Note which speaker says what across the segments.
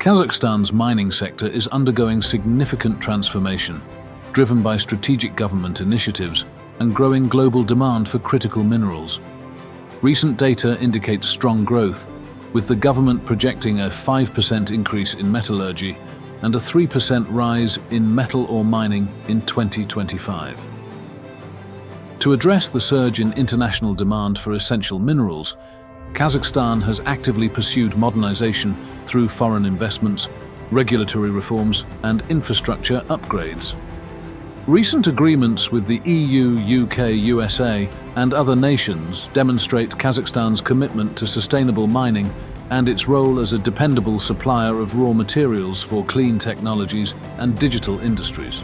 Speaker 1: Kazakhstan's mining sector is undergoing significant transformation, driven by strategic government initiatives and growing global demand for critical minerals. Recent data indicates strong growth, with the government projecting a 5% increase in metallurgy and a 3% rise in metal ore mining in 2025. To address the surge in international demand for essential minerals, Kazakhstan has actively pursued modernization through foreign investments, regulatory reforms, and infrastructure upgrades. Recent agreements with the EU, UK, USA, and other nations demonstrate Kazakhstan's commitment to sustainable mining and its role as a dependable supplier of raw materials for clean technologies and digital industries.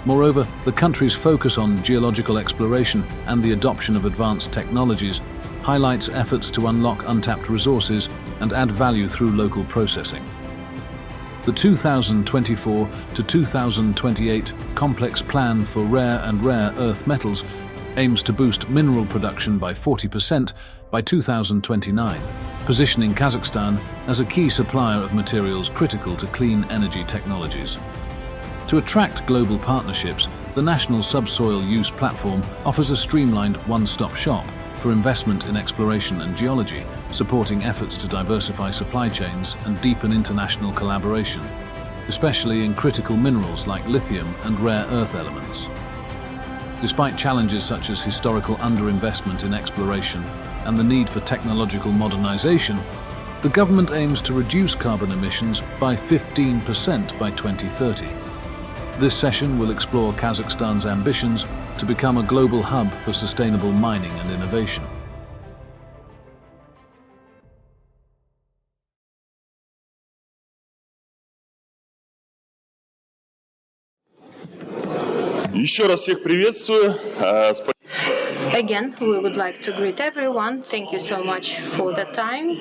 Speaker 1: Moreover, the country's focus on geological exploration and the adoption of advanced technologies highlights efforts to unlock untapped resources and add value through local processing. The 2024 to 2028 Complex Plan for Rare and Rare Earth Metals aims to boost mineral production by 40% by 2029, positioning Kazakhstan as a key supplier of materials critical to clean energy technologies. To attract global partnerships, the National Subsoil Use Platform offers a streamlined one-stop shop for investment in exploration and geology, supporting efforts to diversify supply chains and deepen international collaboration, especially in critical minerals like lithium and rare earth elements. Despite challenges such as historical underinvestment in exploration and the need for technological modernization, the government aims to reduce carbon emissions by 15% by 2030. This session will explore Kazakhstan's ambitions to become a global hub for sustainable mining and innovation.
Speaker 2: Еще раз всех приветствую.
Speaker 3: Again, we would like to greet everyone. Thank you so much for the time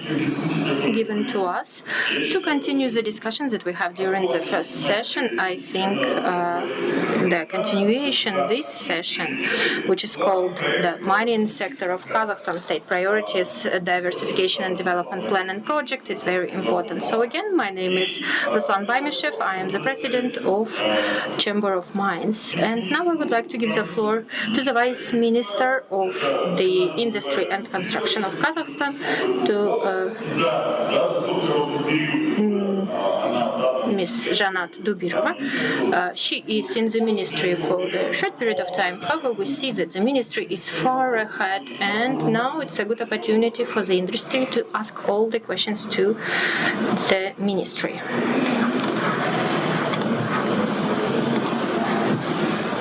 Speaker 3: given to us to continue the discussions that we have during the first session. I think the continuation, this session, which is called the Mining Sector of Kazakhstan State Priorities, Diversification and Development Plan and Project, is very important. So again, my name is Ruslan Baymeshev. I am the president of Chamber of Mines. And now I would like to give the floor to the Vice Minister of the Industry and Construction of Kazakhstan, to Ms. Janat Dubirova. She is in the ministry for a short period of time. However, we see that the ministry is far ahead, and now it's a good opportunity for the industry to ask all the questions to the ministry.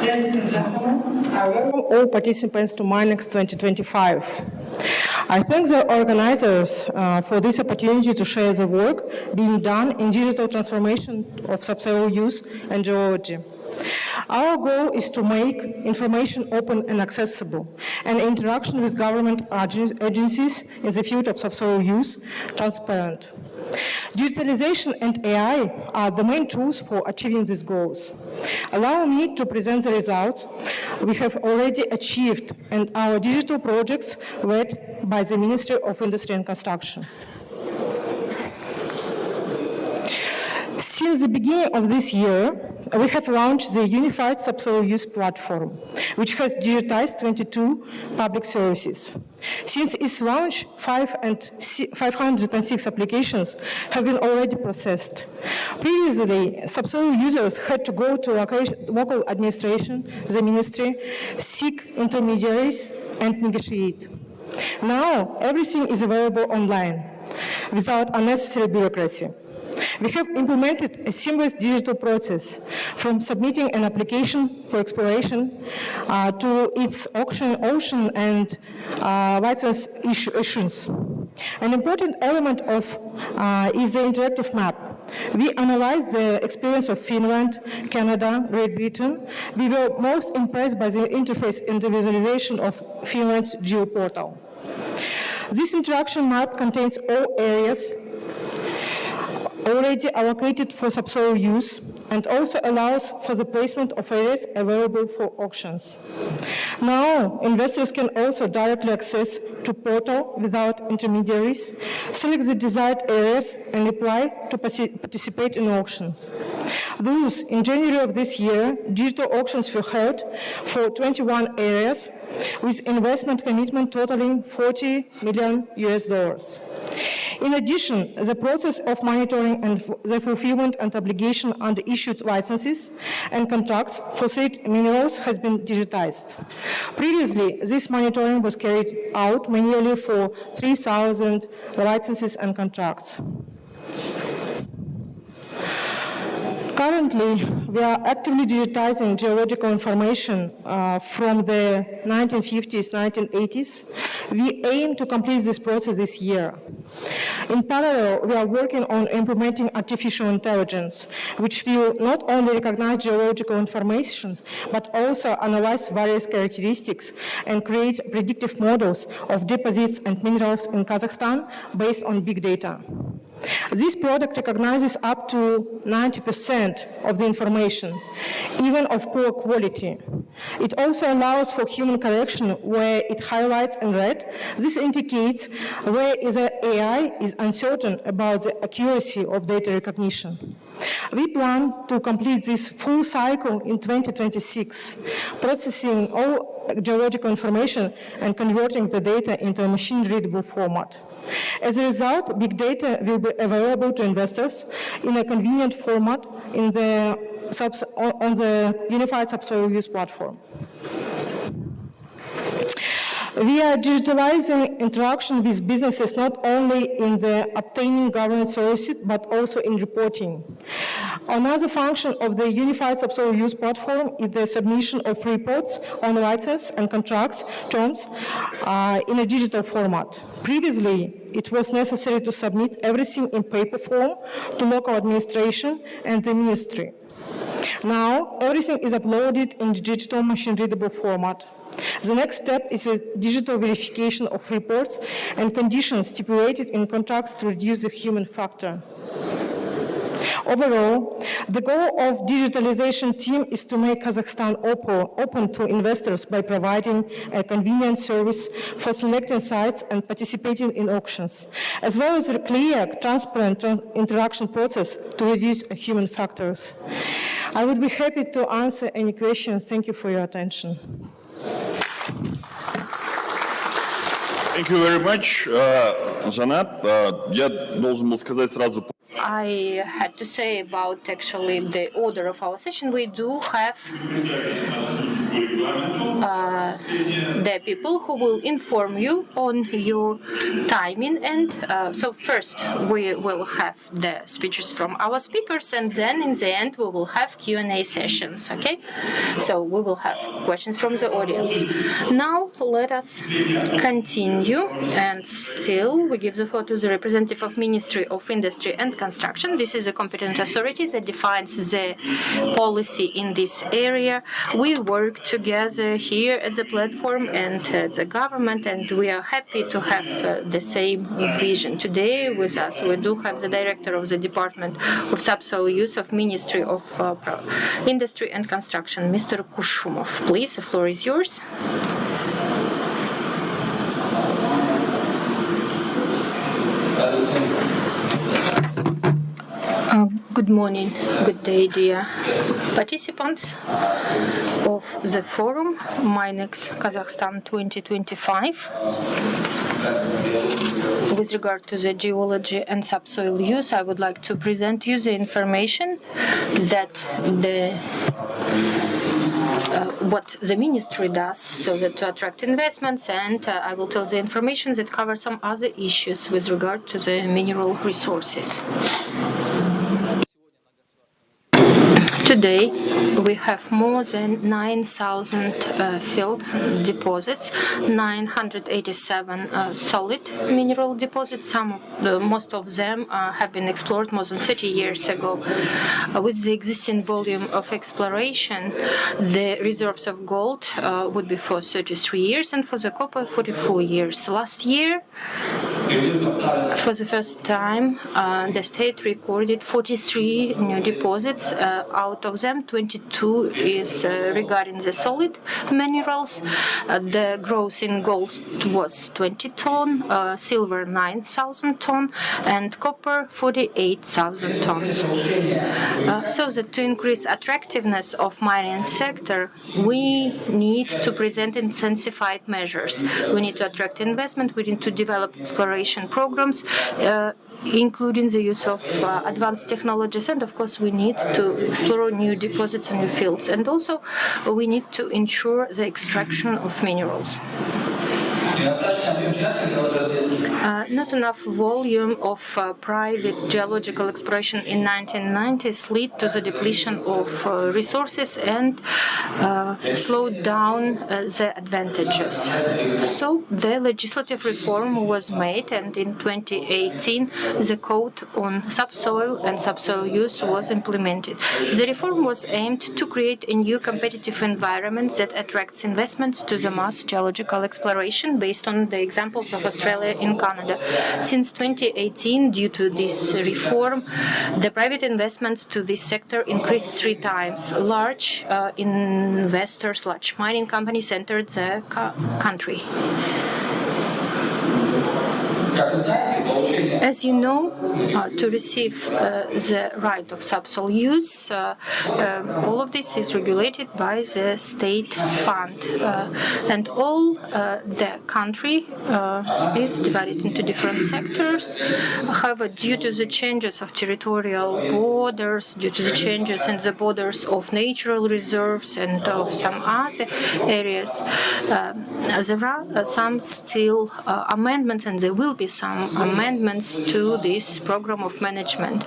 Speaker 4: Ladies and gentlemen, I welcome all participants to MINEX 2025. I thank the organizers for this opportunity to share the work being done in digital transformation of subsoil use and geology. Our goal is to make information open and accessible, and interaction with government agencies in the field of subsoil use transparent. Digitalization and AI are the main tools for achieving these goals. Allow me to present the results we have already achieved and our digital projects led by the Ministry of Industry and Construction. Since the beginning of this year, we have launched the Unified Subsoil Use Platform, which has digitized 22 public services. Since its launch, 506 applications have been already processed. Previously, subsoil users had to go to local administration, the ministry, seek intermediaries, and negotiate. Now, everything is available online, without unnecessary bureaucracy. We have implemented a seamless digital process from submitting an application for exploration to its auction and license issuance. An important element is the interactive map. We analyzed the experience of Finland, Canada, Great Britain. We were most impressed by the interface and the visualization of Finland's geoportal. This interaction map contains all areas already allocated for subsoil use and also allows for the placement of areas available for auctions. Now, investors can also directly access to portal without intermediaries, select the desired areas and apply to participate in auctions. Thus, in January of this year, digital auctions were held for 21 areas with investment commitment totaling $40 million. In addition, the process of monitoring and the fulfillment and obligation under issued licenses and contracts for said minerals has been digitized. Previously, this monitoring was carried out manually for 3,000 licenses and contracts. Currently, we are actively digitizing geological information from the 1950s, 1980s. We aim to complete this process this year. In parallel, we are working on implementing artificial intelligence, which will not only recognize geological information, but also analyze various characteristics and create predictive models of deposits and minerals in Kazakhstan based on big data. This product recognizes up to 90% of the information, even of poor quality. It also allows for human correction where it highlights in red. This indicates where the AI is uncertain about the accuracy of data recognition. We plan to complete this full cycle in 2026, processing all geological information and converting the data into a machine-readable format. As a result, big data will be available to investors in a convenient format on the Unified Subsoil Use Platform. We are digitalizing interaction with businesses not only in the obtaining government services, but also in reporting. Another function of the Unified Subsoil Use Platform is the submission of reports on license and contracts terms in a digital format. Previously, it was necessary to submit everything in paper form to local administration and the ministry. Now, everything is uploaded in digital machine-readable format. The next step is a digital verification of reports and conditions stipulated in contracts to reduce the human factor. Overall, the goal of digitalization team is to make Kazakhstan open to investors by providing a convenient service for selecting sites and participating in auctions, as well as a clear, transparent interaction process to reduce human factors. I would be happy to answer any questions. Thank you for your attention.
Speaker 2: Thank you very much, Жанат. Я должен был сказать сразу.
Speaker 3: I had to say about actually the order of our session. We do have the people who will inform you on your timing. And so first we will have the speeches from our speakers, and then in the end we will have Q&A sessions, okay? So we will have questions from the audience. Now let us continue, and still we give the floor to the representative of Ministry of Industry and Construction. This is a competent authority that defines the policy in this area. We work together here at the platform and at the government, and we are happy to have the same vision. Today with us we do have the director of the Department of Subsoil Use of Ministry of Industry and Construction, Mr. Kushumov. Please, the floor is yours. Good morning, good day, dear participants of the forum MINEX Kazakhstan 2025. With regard to the geology and subsoil use, I would like to present you the information that what the ministry does so that to attract investments, and I will tell the information that covers some other issues with regard to the mineral resources. Today, we have more than 9,000 fields deposits, 987 solid mineral deposits. Most of them have been explored more than 30 years ago. With the existing volume of exploration, the reserves of gold would be for 33 years and for the copper 44 years. Last year, For the first time, the state recorded 43 new deposits. Out of them, 22 is regarding the solid minerals. The growth in gold was 20 ton, silver 9,000 ton, and copper 48,000 tons. So that to increase attractiveness of mining sector, we need to present intensified measures. We need to attract investment. We need to develop exploration programs, including the use of advanced technologies, and of course we need to explore new deposits and new fields, and also we need to ensure the extraction of minerals. Not enough volume of private geological exploration in 1990s lead to the depletion of resources and slowed down the advantages. So the legislative reform was made, and in 2018 the code on subsoil and subsoil use was implemented. The reform was aimed to create a new competitive environment that attracts investments to the mass geological exploration based on the examples of Australia and Canada. Since 2018, due to this reform, the private investments to this sector increased 3 times. Large investors, large mining companies entered the country. As you know, to receive the right of subsoil use, all of this is regulated by the state fund, and all the country is divided into different sectors. However, due to the changes of territorial borders, due to the changes in the borders of natural reserves and of some other areas, there are some still amendments, and there will be some amendments to this program of management.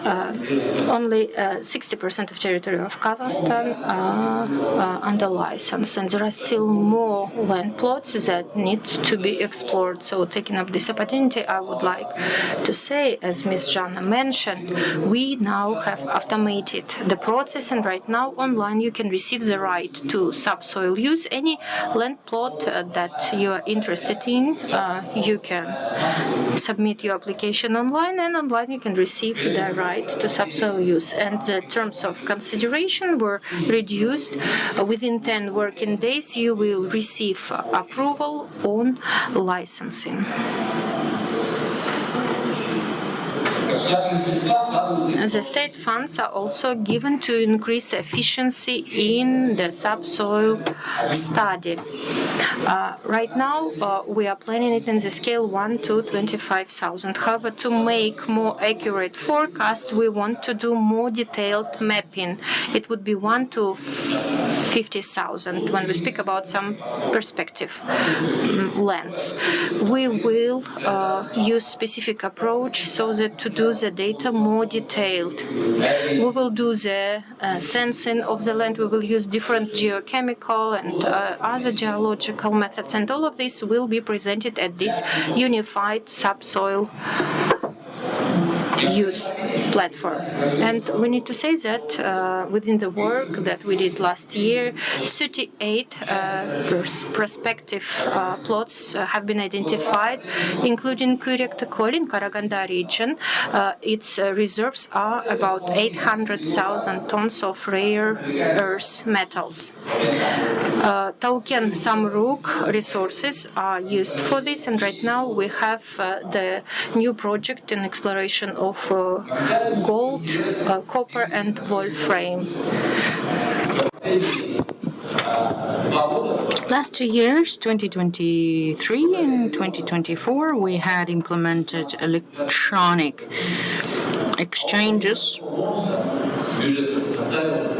Speaker 3: Only 60% of territory of Kazakhstan are under license, and there are still more land plots that need to be explored. So, taking up this opportunity, I would like to say, as Ms. Jana mentioned, we now have automated the process, and right now online you can receive the right to subsoil use. Any land plot that you are interested in, you can submit your application online, and online you can receive the right to subsoil use. And the terms of consideration were reduced. Within 10 working days, you will receive approval on licensing. The state funds are also given to increase efficiency in the subsoil study. Right now, we are planning it in the scale 1 to 25,000. However, to make more accurate forecast, we want to do more detailed mapping. It would be 1 to 50,000 when we speak about some perspective lands. We will use specific approach so that to do the data more detailed. We will do the sensing of the land. We will use different geochemical and other geological methods, and all of this will be presented at this unified subsoil use platform. And we need to say that within the work that we did last year, 38 prospective plots have been identified, including Kuryaktakol in Karaganda region. Its reserves are about 800,000 tons of rare earth metals. Tauken Samruk resources are used for this, and right now we have the new project in exploration of gold, copper, and wolfram. Last 2 years, 2023 and 2024, we had implemented electronic exchanges.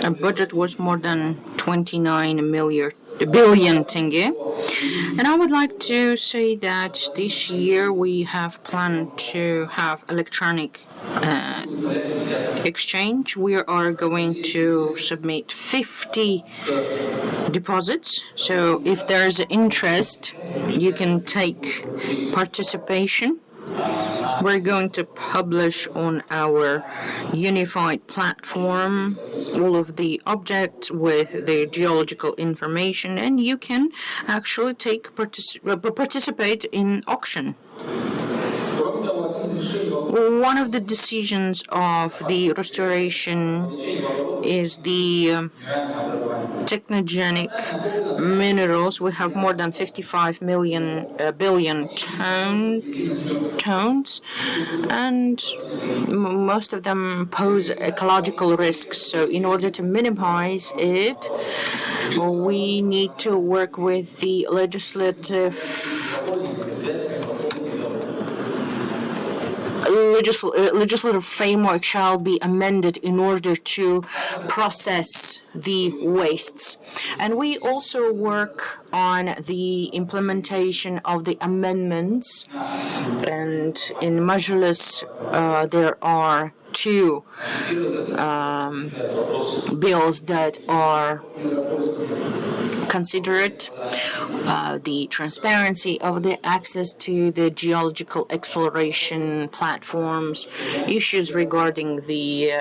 Speaker 3: Our budget was more than 29 billion tenge. And I would like to say that this year we have planned to have electronic exchange. We are going to submit 50 deposits. So if there's interest, you can take participation. We're going to publish on our unified platform all of the objects with the geological information, and you can actually participate in auction. One of the decisions of the restoration is the technogenic minerals. We have more than 55 billion tons, and most of them pose ecological risks. So in order to minimize it, we need to work with the legislative framework shall be amended in order to process the wastes. And we also work on the implementation of the amendments. And in Majlis, there are two bills that are considered. The transparency of the access to the geological exploration platforms, issues regarding the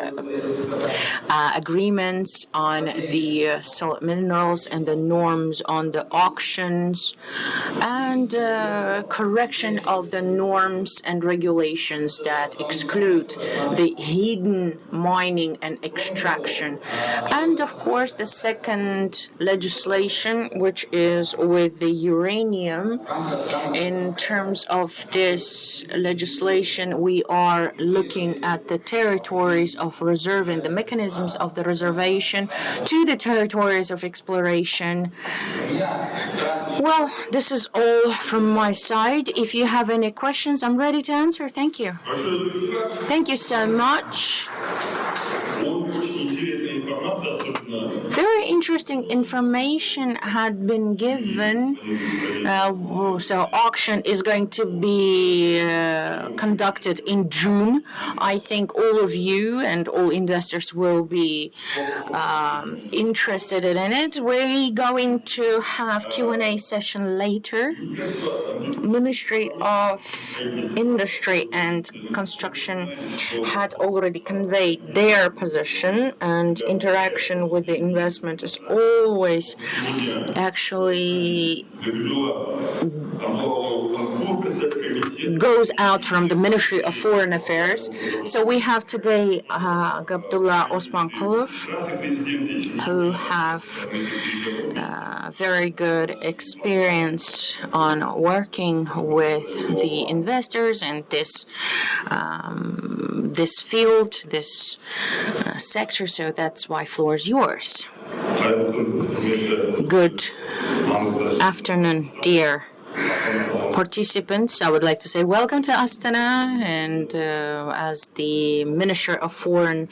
Speaker 3: agreements on the solid minerals and the norms on the auctions, and correction of the norms and regulations that exclude the hidden mining and extraction. And of course, the second legislation, which is with the uranium. In terms of this legislation, we are looking at the territories of reserve and the mechanisms of the reservation to the territories of exploration. Well, this is all from my side. If you have any questions, I'm ready to answer. Thank you. Thank you so much. Very interesting information had been given. So auction is going to be conducted in June. I think all of you and all investors will be interested in it. We're going to have Q&A session later. Ministry of Industry and Construction had already conveyed their position, and interaction with the investment is always actually goes out from the Ministry of Foreign Affairs. So we have today Gabdullah Osmankulov, who have very good experience on working with the investors and this field, this sector. So that's why floor is yours. Good afternoon, dear participants. I would like to say welcome to Astana, and as the Minister of Foreign,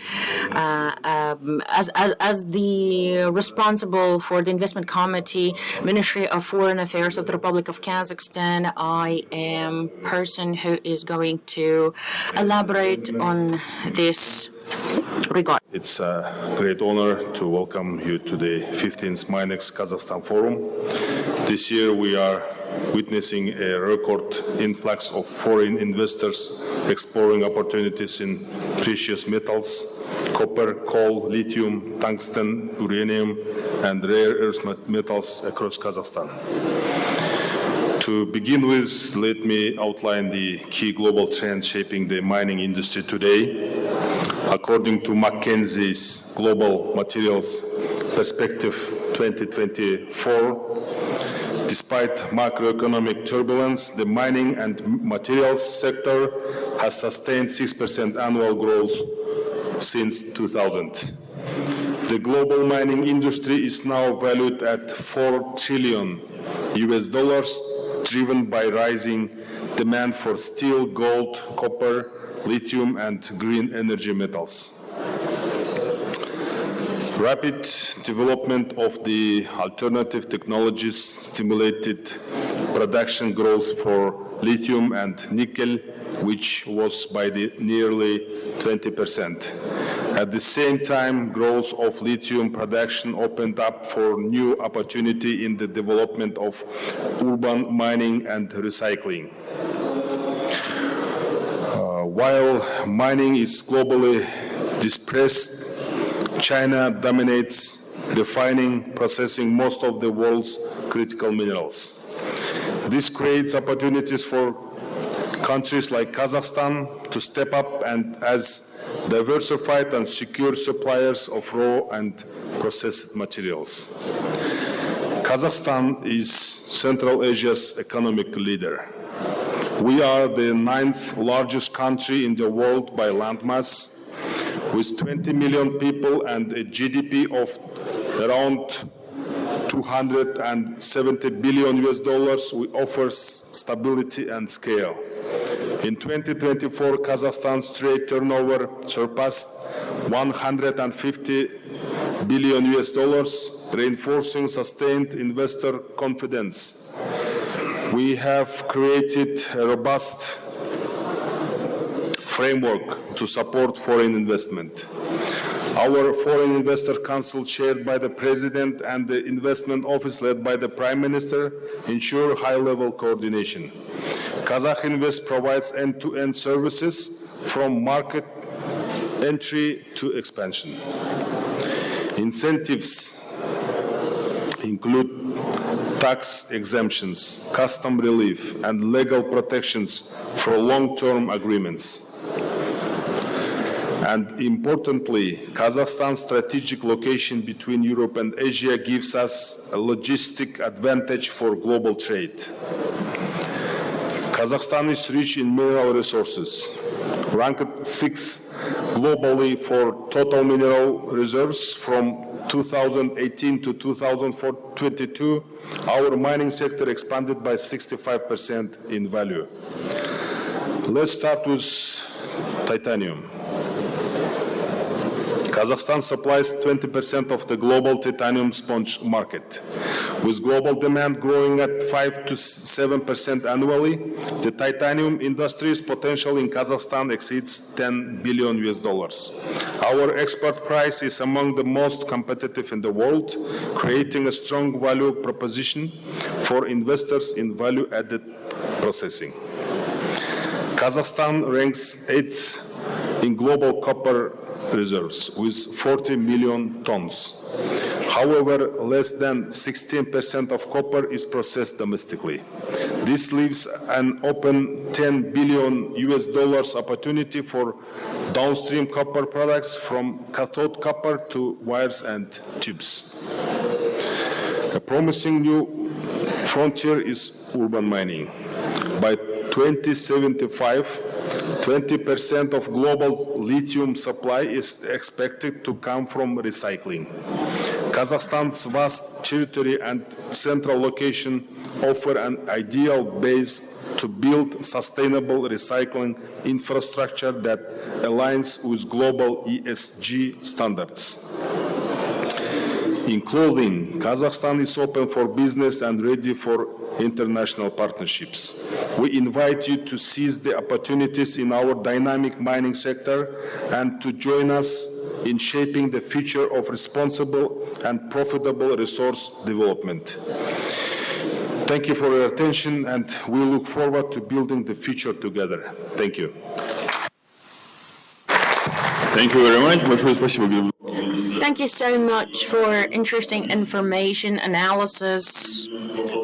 Speaker 3: as the responsible for the Investment Committee, Ministry of Foreign Affairs of the Republic of Kazakhstan, I am person who is going to elaborate on this regard.
Speaker 5: It's a great honor to welcome you to the 15th MINEX Kazakhstan Forum. This year we are witnessing a record influx of foreign investors exploring opportunities in precious metals, copper, coal, lithium, tungsten, uranium, and rare earth metals across Kazakhstan. To begin with, let me outline the key global trends shaping the mining industry today. According to McKinsey's Global Materials Perspective 2024, despite macroeconomic turbulence, the mining and materials sector has sustained 6% annual growth since 2000. The global mining industry is now valued at $4 trillion, driven by rising demand for steel, gold, copper, lithium, and green energy metals. Rapid development of the alternative technologies stimulated production growth for lithium and nickel, which was by nearly 20%. At the same time, growth of lithium production opened up for new opportunity in the development of urban mining and recycling. While mining is globally dispersed, China dominates refining, processing most of the world's critical minerals. This creates opportunities for countries like Kazakhstan to step up and as diversified and secure suppliers of raw and processed materials. Kazakhstan is Central Asia's economic leader. We are the 9th largest country in the world by landmass, with 20 million people and a GDP of around $270 billion. We offer stability and scale. In 2024, Kazakhstan's trade turnover surpassed $150 billion, reinforcing sustained investor confidence. We have created a robust framework to support foreign investment. Our Foreign Investor Council, chaired by the President, and the Investment Office, led by the Prime Minister, ensure high-level coordination. Kazakh Invest provides end-to-end services from market entry to expansion. Incentives include tax exemptions, custom relief, and legal protections for long-term agreements. And importantly, Kazakhstan's strategic location between Europe and Asia gives us a logistic advantage for global trade. Kazakhstan is rich in mineral resources, ranked 6th globally for total mineral reserves from 2018 to 2022. Our mining sector expanded by 65% in value. Let's start with titanium. Kazakhstan supplies 20% of the global titanium sponge market. With global demand growing at 5 to 7% annually, the titanium industry's potential in Kazakhstan exceeds $10 billion. Our export price is among the most competitive in the world, creating a strong value proposition for investors in value-added processing. Kazakhstan ranks 8th in global copper reserves with 40 million tons. However, less than 16% of copper is processed domestically. This leaves an open $10 billion opportunity for downstream copper products from cathode copper to wires and tubes. A promising new frontier is urban mining. By 2075, 20% of global lithium supply is expected to come from recycling. Kazakhstan's vast territory and central location offer an ideal base to build sustainable recycling infrastructure that aligns with global ESG standards. In closing, Kazakhstan is open for business and ready for international partnerships. We invite you to seize the opportunities in our dynamic mining sector and to join us in shaping the future of responsible and profitable resource development. Thank you for your attention, and we look forward to building the future together. Thank you.
Speaker 2: Thank you very much. Большое спасибо.
Speaker 6: Thank you so much for interesting information analysis.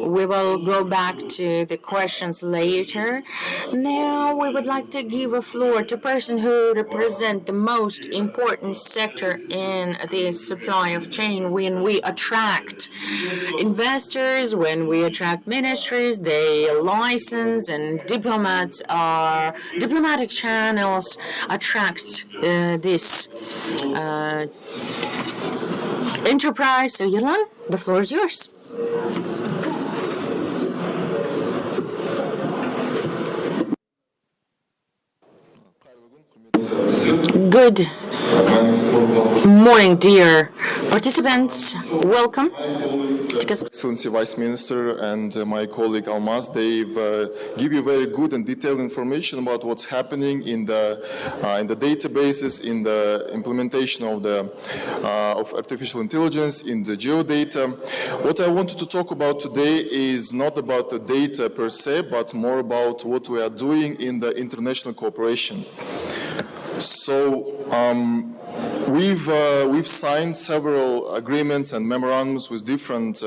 Speaker 6: We will go back to the questions later. Now we would like to give a floor to a person who represents the most important sector in the supply of chain. When we attract investors, when we attract ministries, they license, and diplomatic channels attract this enterprise. So Yelan, the floor is yours. Good morning, dear participants. Welcome.
Speaker 7: Excellency Vice Minister and my colleague Almaz, they've give you very good and detailed information about what's happening in the databases, in the implementation of artificial intelligence, in the geodata. What I wanted to talk about today is not about the data per se, but more about what we are doing in the international cooperation. So We've signed several agreements and memorandums with different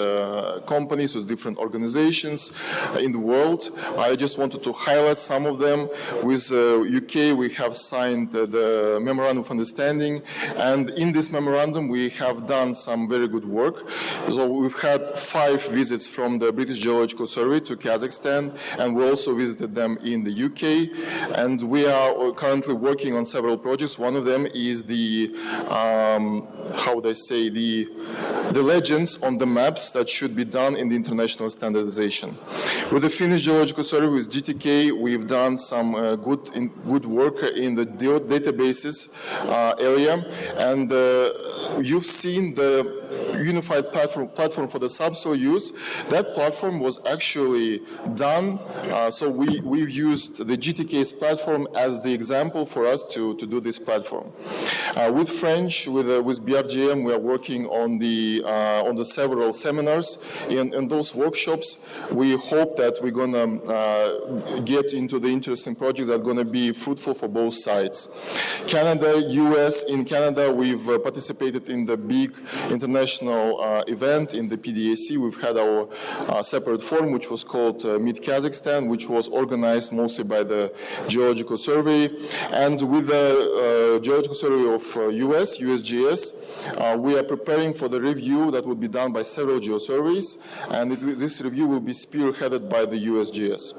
Speaker 7: companies, with different organizations in the world. I just wanted to highlight some of them. With UK, we have signed the Memorandum of Understanding, and in this memorandum, we have done some very good work. So we've had 5 visits from the British Geological Survey to Kazakhstan, and we also visited them in the UK, and we are currently working on several projects. One of them is the how would I say, the legends on the maps that should be done in the international standardization. With the Finnish Geological Survey, with GTK, we've done some good work in the databases area, and you've seen the unified platform for the subsoil use. That platform was actually done, so we've used the GTK's platform as the example for us to do this platform. With French, with BRGM, we are working on the several seminars. In those workshops, we hope that we're going to get into the interesting projects that are going to be fruitful for both sides. Canada, US, in Canada, we've participated in the big international event in the PDAC. We've had our separate forum, which was called Meet Kazakhstan, which was organized mostly by the Geological Survey. And with the Geological Survey of US, USGS, we are preparing for the review that will be done by several geosurveys, and this review will be spearheaded by the USGS.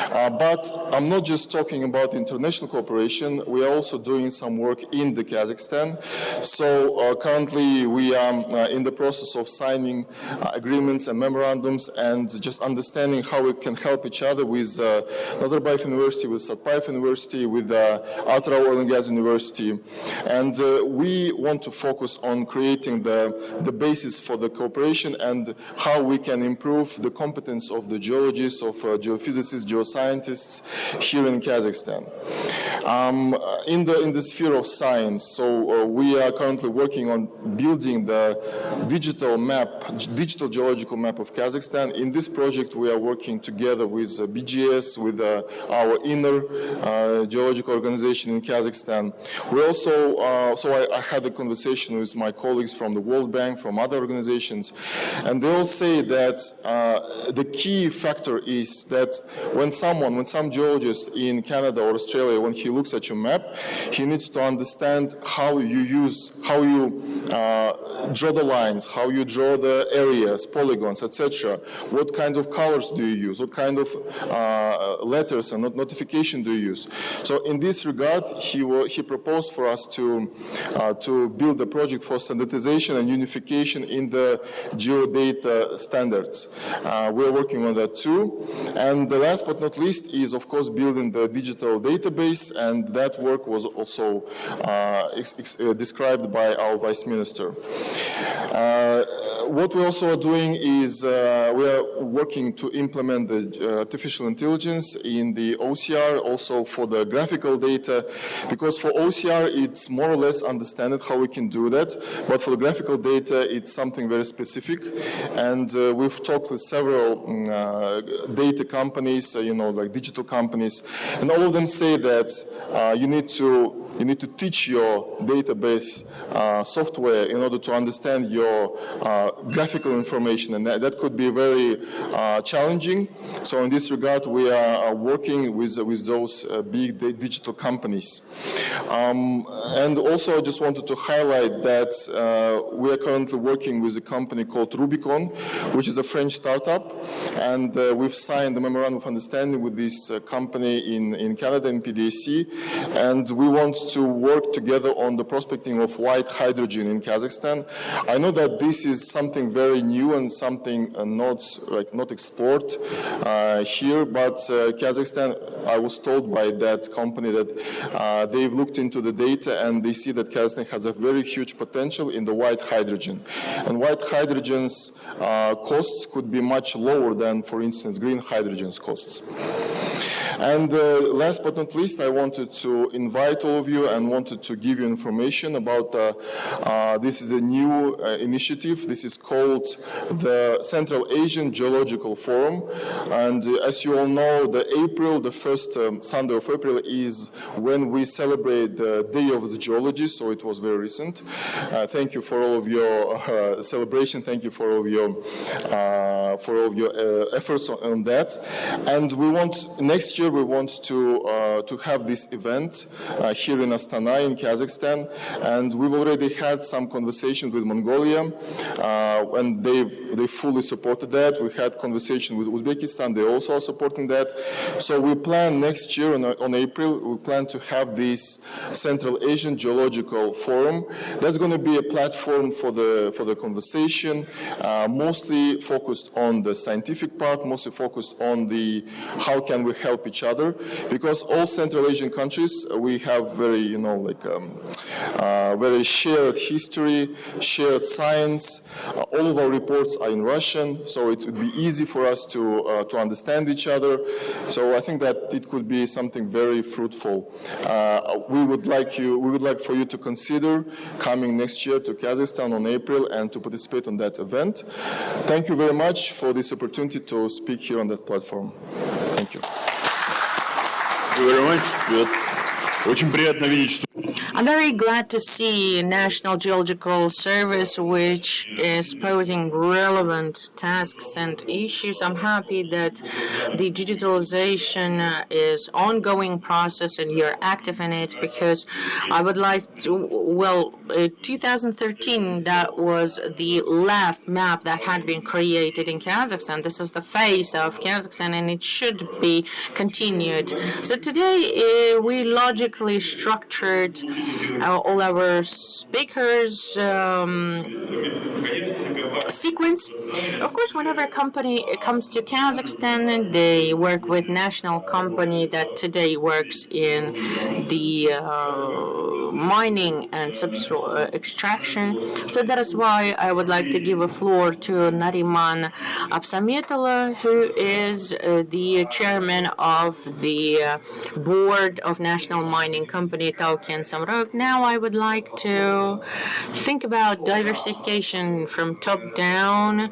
Speaker 7: But I'm not just talking about international cooperation, we are also doing some work in the Kazakhstan. So currently we are in the process of signing agreements and memorandums and just understanding how we can help each other with Nazarbayev University, with Satpayev University, with Atara Oil and Gas University. And we want to focus on creating the basis for the cooperation and how we can improve the competence of the geologists, of geophysicists, geoscientists here in Kazakhstan. In the sphere of science, so we are currently working on building the digital geological map of Kazakhstan. In this project, we are working together with BGS, with our inner geological organization in Kazakhstan. We also, so I had a conversation with my colleagues from the World Bank, from other organizations, and they all say that the key factor is that when some geologist in Canada or Australia, when he looks at your map, he needs to understand how you draw the lines, how you draw the areas, polygons, etc. What kinds of colors do you use? What kind of letters and notification do you use? So in this regard, he proposed for us to build a project for standardization and unification in the geodata standards. We're working on that too. And the last but not least is, of course, building the digital database, and that work was also described by our Vice Minister. What we also are doing is we are working to implement the artificial intelligence in the OCR, also for the graphical data, because for OCR it's more or less understand how we can do that, but for the graphical data it's something very specific, and we've talked with several data companies, like digital companies, and all of them say that you need to teach your database software in order to understand your graphical information, and that could be very challenging. So in this regard, we are working with those big digital companies. And also, I just wanted to highlight that we are currently working with a company called Rubicon, which is a French startup, and we've signed a memorandum of understanding with this company in Canada, in PDAC, and we want to work together on the prospecting of white hydrogen in Kazakhstan. I know that this is something very new and something not explored here, but Kazakhstan, I was told by that company that they've looked into the data and they see that Kazakhstan has a very huge potential in the white hydrogen. And white hydrogen's costs could be much lower than, for instance, green hydrogen's costs. And last but not least, I wanted to invite all of you and wanted to give you information about this is a new initiative. This is called the Central Asian Geological Forum. And as you all know, the first Sunday of April is when we celebrate the Day of the Geologist, so it was very recent. Thank you for all of your celebration. Thank you for all of your efforts on that. And next year we want to have this event here in Astana in Kazakhstan. And we've already had some conversations with Mongolia, and they fully supported that. We had conversation with Uzbekistan. They also are supporting that. So we plan next year on April, we plan to have this Central Asian Geological Forum. That's going to be a platform for the conversation, mostly focused on the scientific part, mostly focused on the how can we help each other, because all Central Asian countries, we have very, very shared history, shared science. All of our reports are in Russian, so it would be easy for us to understand each other. So I think that it could be something very fruitful. We would like for you to consider coming next year to Kazakhstan on April and to participate on that event. Thank you very much for this opportunity to speak here on that platform. Thank you.
Speaker 2: Thank you very much. Очень приятно видеть, что
Speaker 6: I'm very glad to see National Geological Service, which is posing relevant tasks and issues. I'm happy that the digitalization is ongoing process and you're active in it, because I would like to, 2013, that was the last map that had been created in Kazakhstan. This is the face of Kazakhstan and it should be continued. So today we logically structured all our speakers sequence. Of course, whenever a company comes to Kazakhstan, they work with national company that today works in the mining and subsoil extraction. So that is why I would like to give a floor to Nariman Absametova, who is the chairman of the board of National Mining Company Tauken Samruk. Now I would like to think about diversification from top down,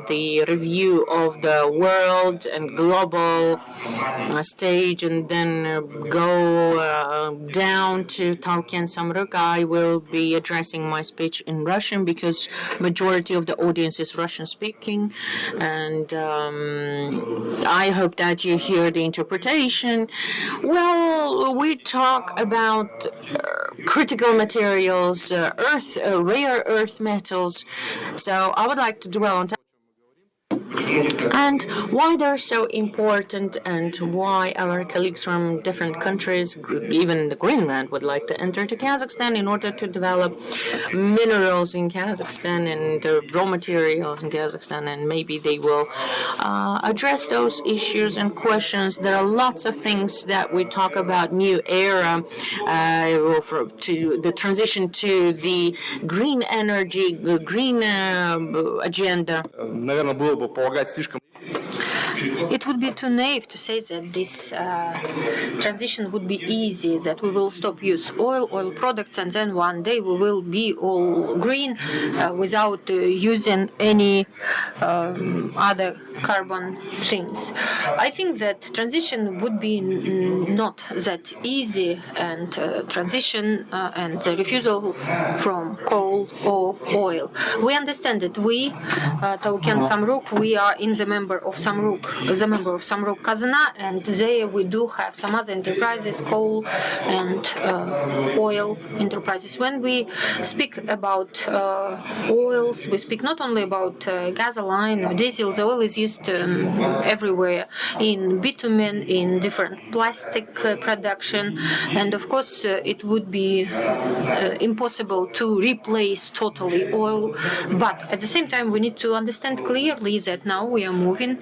Speaker 6: the review of the world and global stage, and then go down to Tauken Samruk. I will be addressing my speech in Russian because majority of the audience is Russian speaking, and I hope that you hear the interpretation. Well, we talk about critical materials, rare earth metals. So I would like to dwell on and why they're so important, and why our colleagues from different countries, even Greenland, would like to enter to Kazakhstan in order to develop minerals in Kazakhstan and raw materials in Kazakhstan, and maybe they will address those issues and questions. There are lots of things that we talk about, new era, to the transition to the green energy, green agenda.
Speaker 3: It would be too naive to say that this transition would be easy, that we will stop use oil products, and then one day we will be all green without using any other carbon things. I think that transition would be not that easy, and transition and the refusal from coal or oil. We understand that we, Tauken Samruk, we are in the member of Samruk Kazana, and there we do have some other enterprises, coal and oil enterprises. When we speak about oils, we speak not only about gasoline or diesel. The oil is used everywhere, in bitumen, in different plastic production, and of course it would be impossible to replace totally oil. But at the same time, we need to understand clearly that now we are moving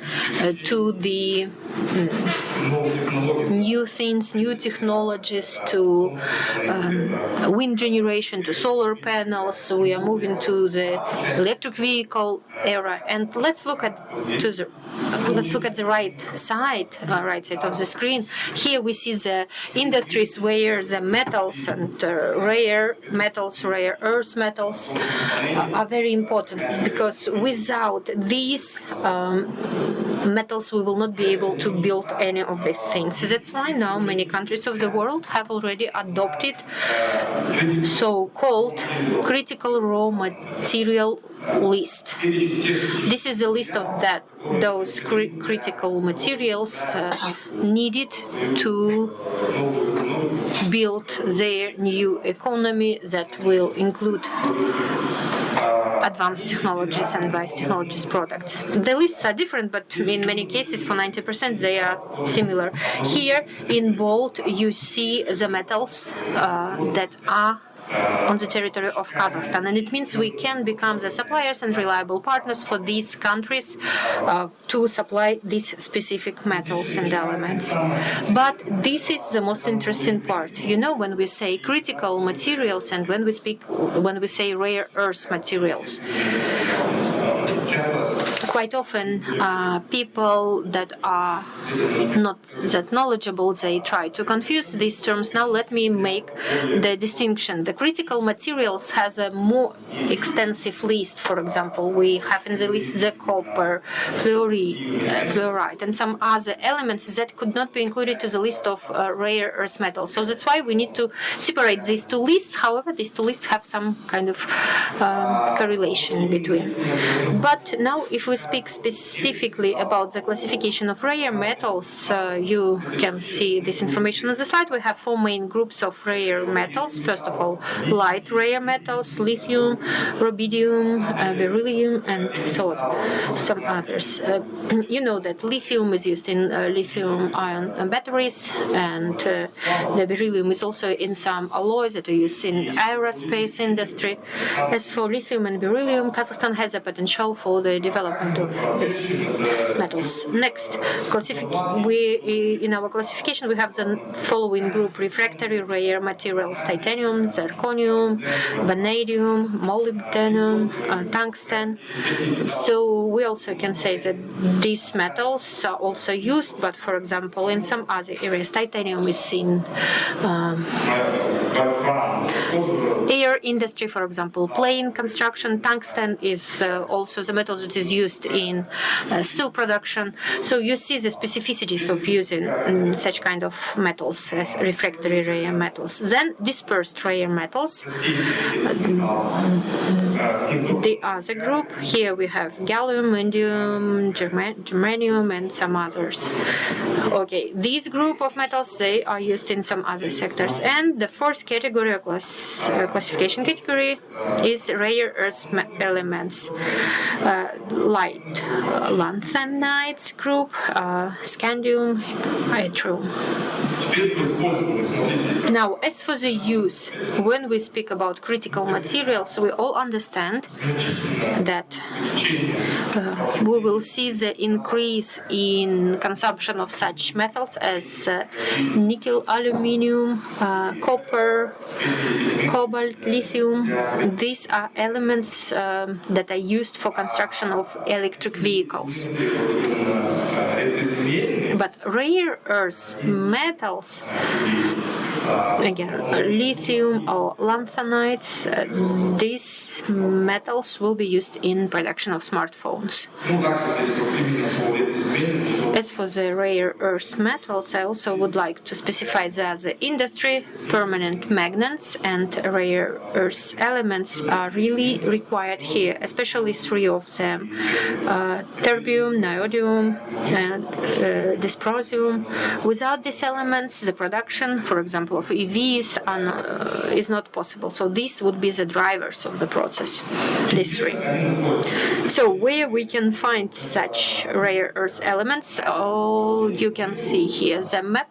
Speaker 3: to the new things, new technologies, to wind generation, to solar panels. So we are moving to the electric vehicle era. And let's look at to the let's look at the right side of the screen. Here we see the industries where the metals and rare earth metals are very important, because without these metals we will not be able to build any of these things. That's why now many countries of the world have already adopted so-called critical raw material list. This is a list of those critical materials needed to build their new economy that will include advanced technologies and advanced technologies products. The lists are different, but in many cases, for 90%, they are similar. Here in bold, you see the metals that are on the territory of Kazakhstan, and it means we can become the suppliers and reliable partners for these countries to supply these specific metals and elements. But this is the most interesting part. You know, when we say critical materials and when we say rare earth materials, quite often people that are not that knowledgeable, they try to confuse these terms. Now let me make the distinction. The critical materials has a more extensive list. For example, we have in the list the copper, fluoride, and some other elements that could not be included to the list of rare earth metals. So that's why we need to separate these two lists. However, these two lists have some kind of correlation between. But now, if we speak specifically about the classification of rare metals, you can see this information on the slide. We have four main groups of rare metals. First of all, light rare metals, lithium, rubidium, beryllium, and so on, some others. You know that lithium is used in lithium-ion batteries, and the beryllium is also in some alloys that are used in aerospace industry. As for lithium and beryllium, Kazakhstan has a potential for the development of these metals. Next, in our classification we have the following group: refractory rare materials, titanium, zirconium, vanadium, molybdenum, tungsten. So we also can say that these metals are also used, but for example in some other areas. Titanium is in air industry, for example, plane construction. Tungsten is also the metal that is used in steel production. So you see the specificities of using such kind of metals as refractory rare metals. Then dispersed rare metals. The other group, here we have gallium, indium, germanium, and some others. Okay, this group of metals, they are used in some other sectors. And the fourth category, or classification category, is rare earth elements. Light lanthanides group, scandium, yttrium. Now, as for the use, when we speak about critical materials, we all understand that we will see the increase in consumption of such metals as nickel, aluminium, copper, cobalt, lithium. These are elements that are used for construction of electric vehicles. But rare earth metals, again, lithium or lanthanides, these metals will be used in production of smartphones. As for the rare earth metals, I also would like to specify that the industry, permanent magnets and rare earth elements are really required here, especially three of them: terbium, niobium, and dysprosium. Without these elements, the production, for example, of EVs is not possible. So these would be the drivers of the process, these three. So where we can find such rare earth elements, all you can see here, the map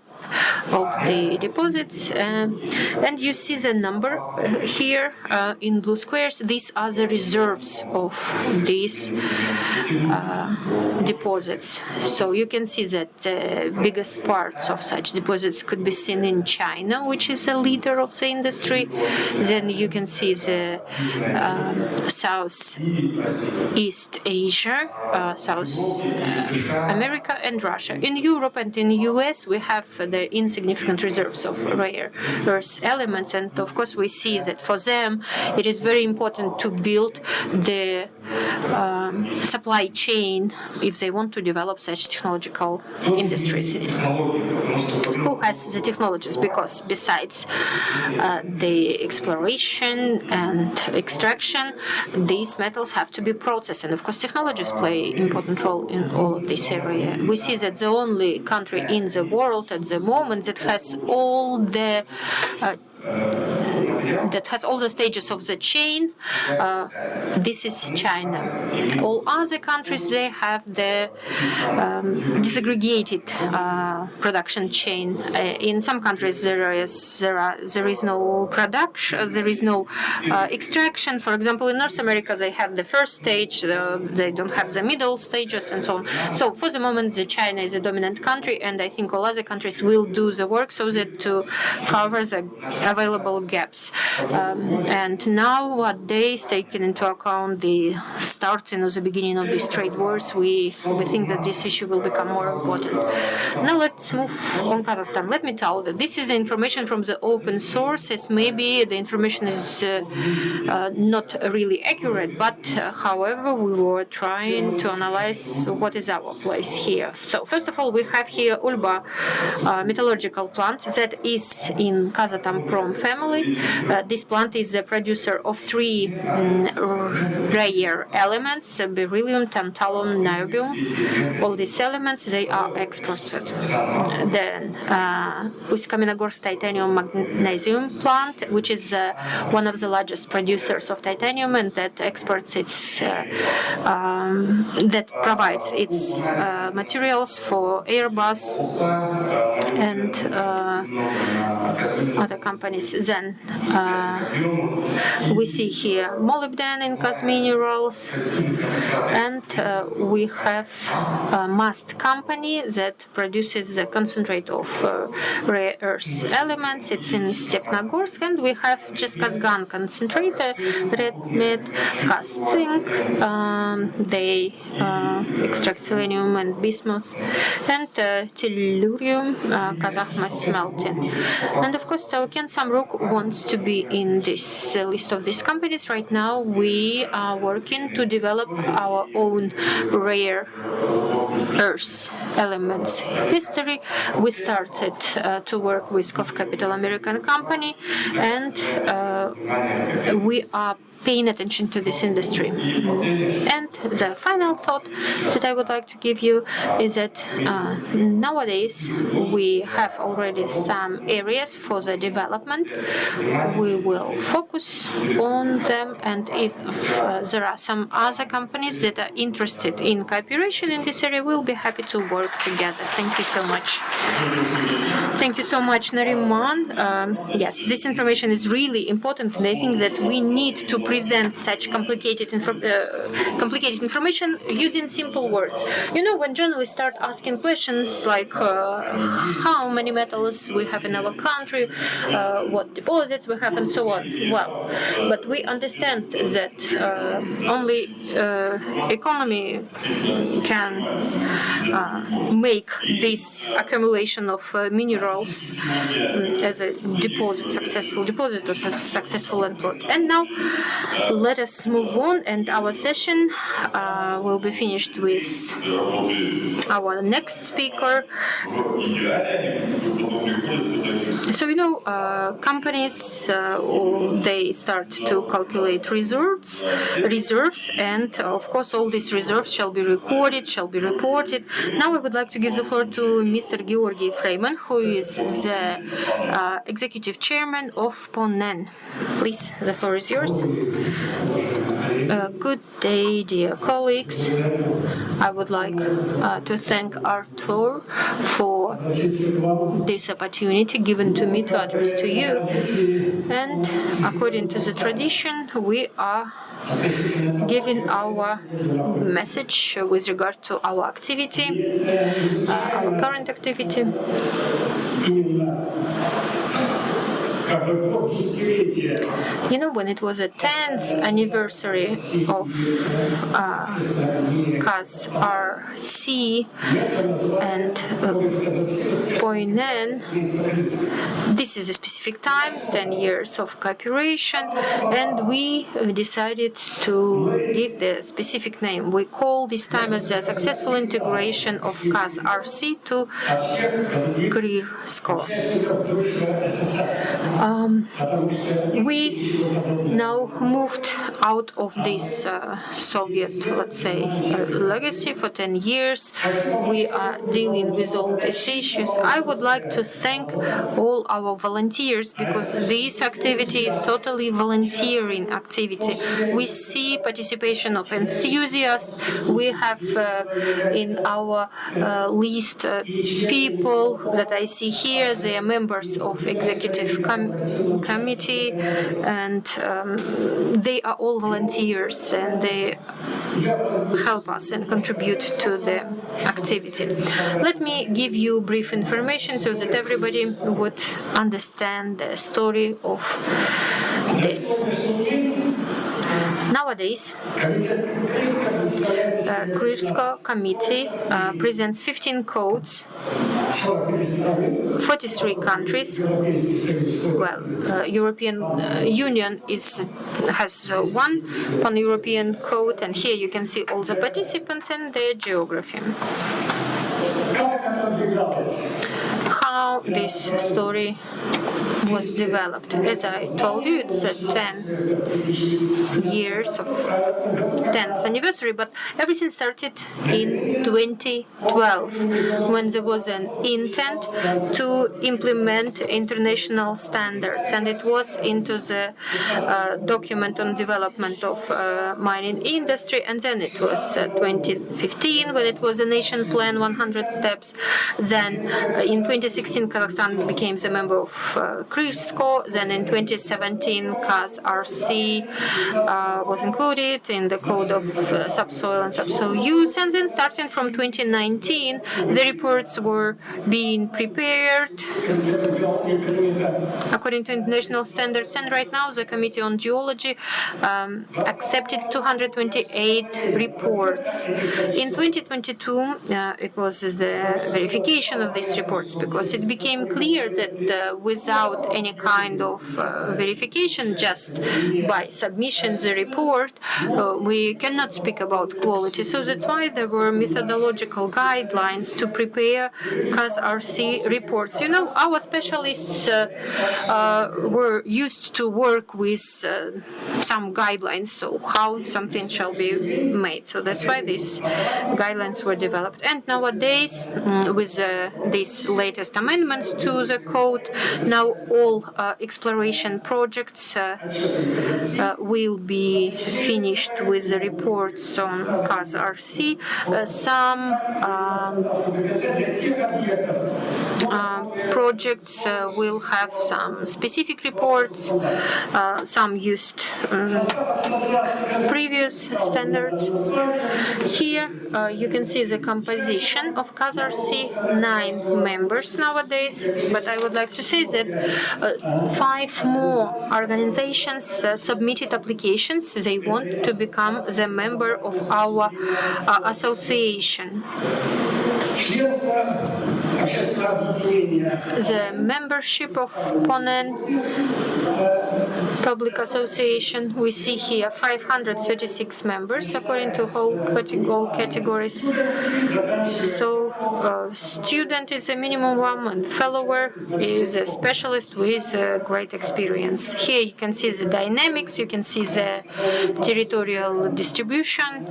Speaker 3: of the deposits. And you see the number here in blue squares. These are the reserves of these deposits. So you can see that the biggest parts of such deposits could be seen in China, which is a leader of the industry. Then you can see the Southeast Asia, South America, and Russia. In Europe and in the US, we have the insignificant reserves of rare earth elements, and of course we see that for them it is very important to build the supply chain if they want to develop such technological industries. Who has the technologies? Because besides the exploration and extraction, these metals have to be processed, and of course technologies play an important role in all of this area. We see that the only country in the world at the moment that has all the stages of the chain, this is China. All other countries, they have the disaggregated production chain. In some countries, there is no production, there is no extraction. For example, in North America, they have the first stage, they don't have the middle stages, and so on. So for the moment, China is a dominant country, and I think all other countries will do the work so that to cover the available gaps. And now nowadays, taking into account the starting of the beginning of these trade wars, we think that this issue will become more important. Now let's move on Kazakhstan. Let me tell you that this is information from the open sources. Maybe the information is not really accurate, but however, we were trying to analyze what is our place here. So first of all, we have here Ulba metallurgical plant that is in Kazatomprom family. This plant is a producer of three rare elements: beryllium, tantalum, niobium. All these elements, they are exported. Then Uсть-Каменогорск titanium magnesium plant, which is one of the largest producers of titanium, and that exports its that provides its materials for Airbus and other companies. Then we see here molybdenum in Kazminerals, and we have a Mast company that produces the concentrate of rare earth elements. It's in Stepnogorsk, and we have Cheskazgan concentrator, red med, casting. They extract selenium and bismuth, and tellurium, Kazakhma smelting. And of course, Tauken Samruk wants to be in this list of these companies. Right now, we are working to develop our own rare earth elements history. We started to work with Kov Capital American company, and we are paying attention to this industry. And the final thought that I would like to give you is that nowadays we have already some areas for the development. We will focus on them, and if there are some other companies that are interested in cooperation in this area, we'll be happy to work together. Thank you so much. Thank you so much, Nariman. Yes, this information is really important, and I think that we need to present such complicated information using simple words. You know, when journalists start asking questions like how many metals we have in our country, what deposits we have, and so on. Well, but we understand that only economy can make this accumulation of minerals as a deposit, successful deposit, or successful input. And now let us move on, and our session will be finished with our next speaker. So, you know, companies, they start to calculate reserves, and of course all these reserves shall be recorded, shall be reported. Now I would like to give the floor to Mr. Georgy Freiman, who is the executive chairman of PONEN. Please, the floor is yours. Good day, dear colleagues. I would like to thank Artur for this opportunity given to me to address to you. And according to the tradition, we are giving our message with regard to our activity, our current activity. You know, when it was the 10th anniversary of KazRC and POINEN, this is a specific time, 10 years of cooperation, and we decided to give the specific name. We call this time as a successful integration of KazRC to KRIRSCO. We now moved out of this Soviet, let's say, legacy for 10 years. We are dealing with all these issues. I would like to thank all our volunteers because this activity is totally volunteering activity. We see participation of enthusiasts. We have in our list people that I see here. They are members of executive committee, and they are all volunteers, and they help us and contribute to the activity. Let me give you brief information so that everybody would understand the story of this. Nowadays, KRIRSCO committee presents 15 codes, 43 countries. Well, European Union has one pan-European code, and here you can see all the participants and their geography. How this story was developed. As I told you, it's 10 years of 10th anniversary, but everything started in 2012 when there was an intent to implement international standards, and it was into the document on development of mining industry, and then it was 2015 when it was a nation plan 100 steps. Then in 2016 Kazakhstan became a member of KRIRSCO. Then in 2017 KazRC was included in the code of subsoil and subsoil use, and then starting from 2019 the reports were being prepared according to international standards, and right now the Committee on Geology accepted 228 reports. In 2022 it was the verification of these reports, because it became clear that without any kind of verification, just by submission the report, we cannot speak about quality. So that's why there were methodological guidelines to prepare KazRC reports. You know, our specialists were used to work with some guidelines, so how something shall be made. So that's why these guidelines were developed. And nowadays, with these latest amendments to the code, now all exploration projects will be finished with the reports on KazRC. Some projects will have some specific reports, some used previous standards. Here you can see the composition of KazRC, 9 members nowadays, but I would like to say that 5 more organizations submitted applications. They want to become the member of our association. The membership of PONEN Public Association, we see here 536 members according to all categories. So student is a minimum one, and follower is a specialist with great experience. Here you can see the dynamics, you can see the territorial distribution.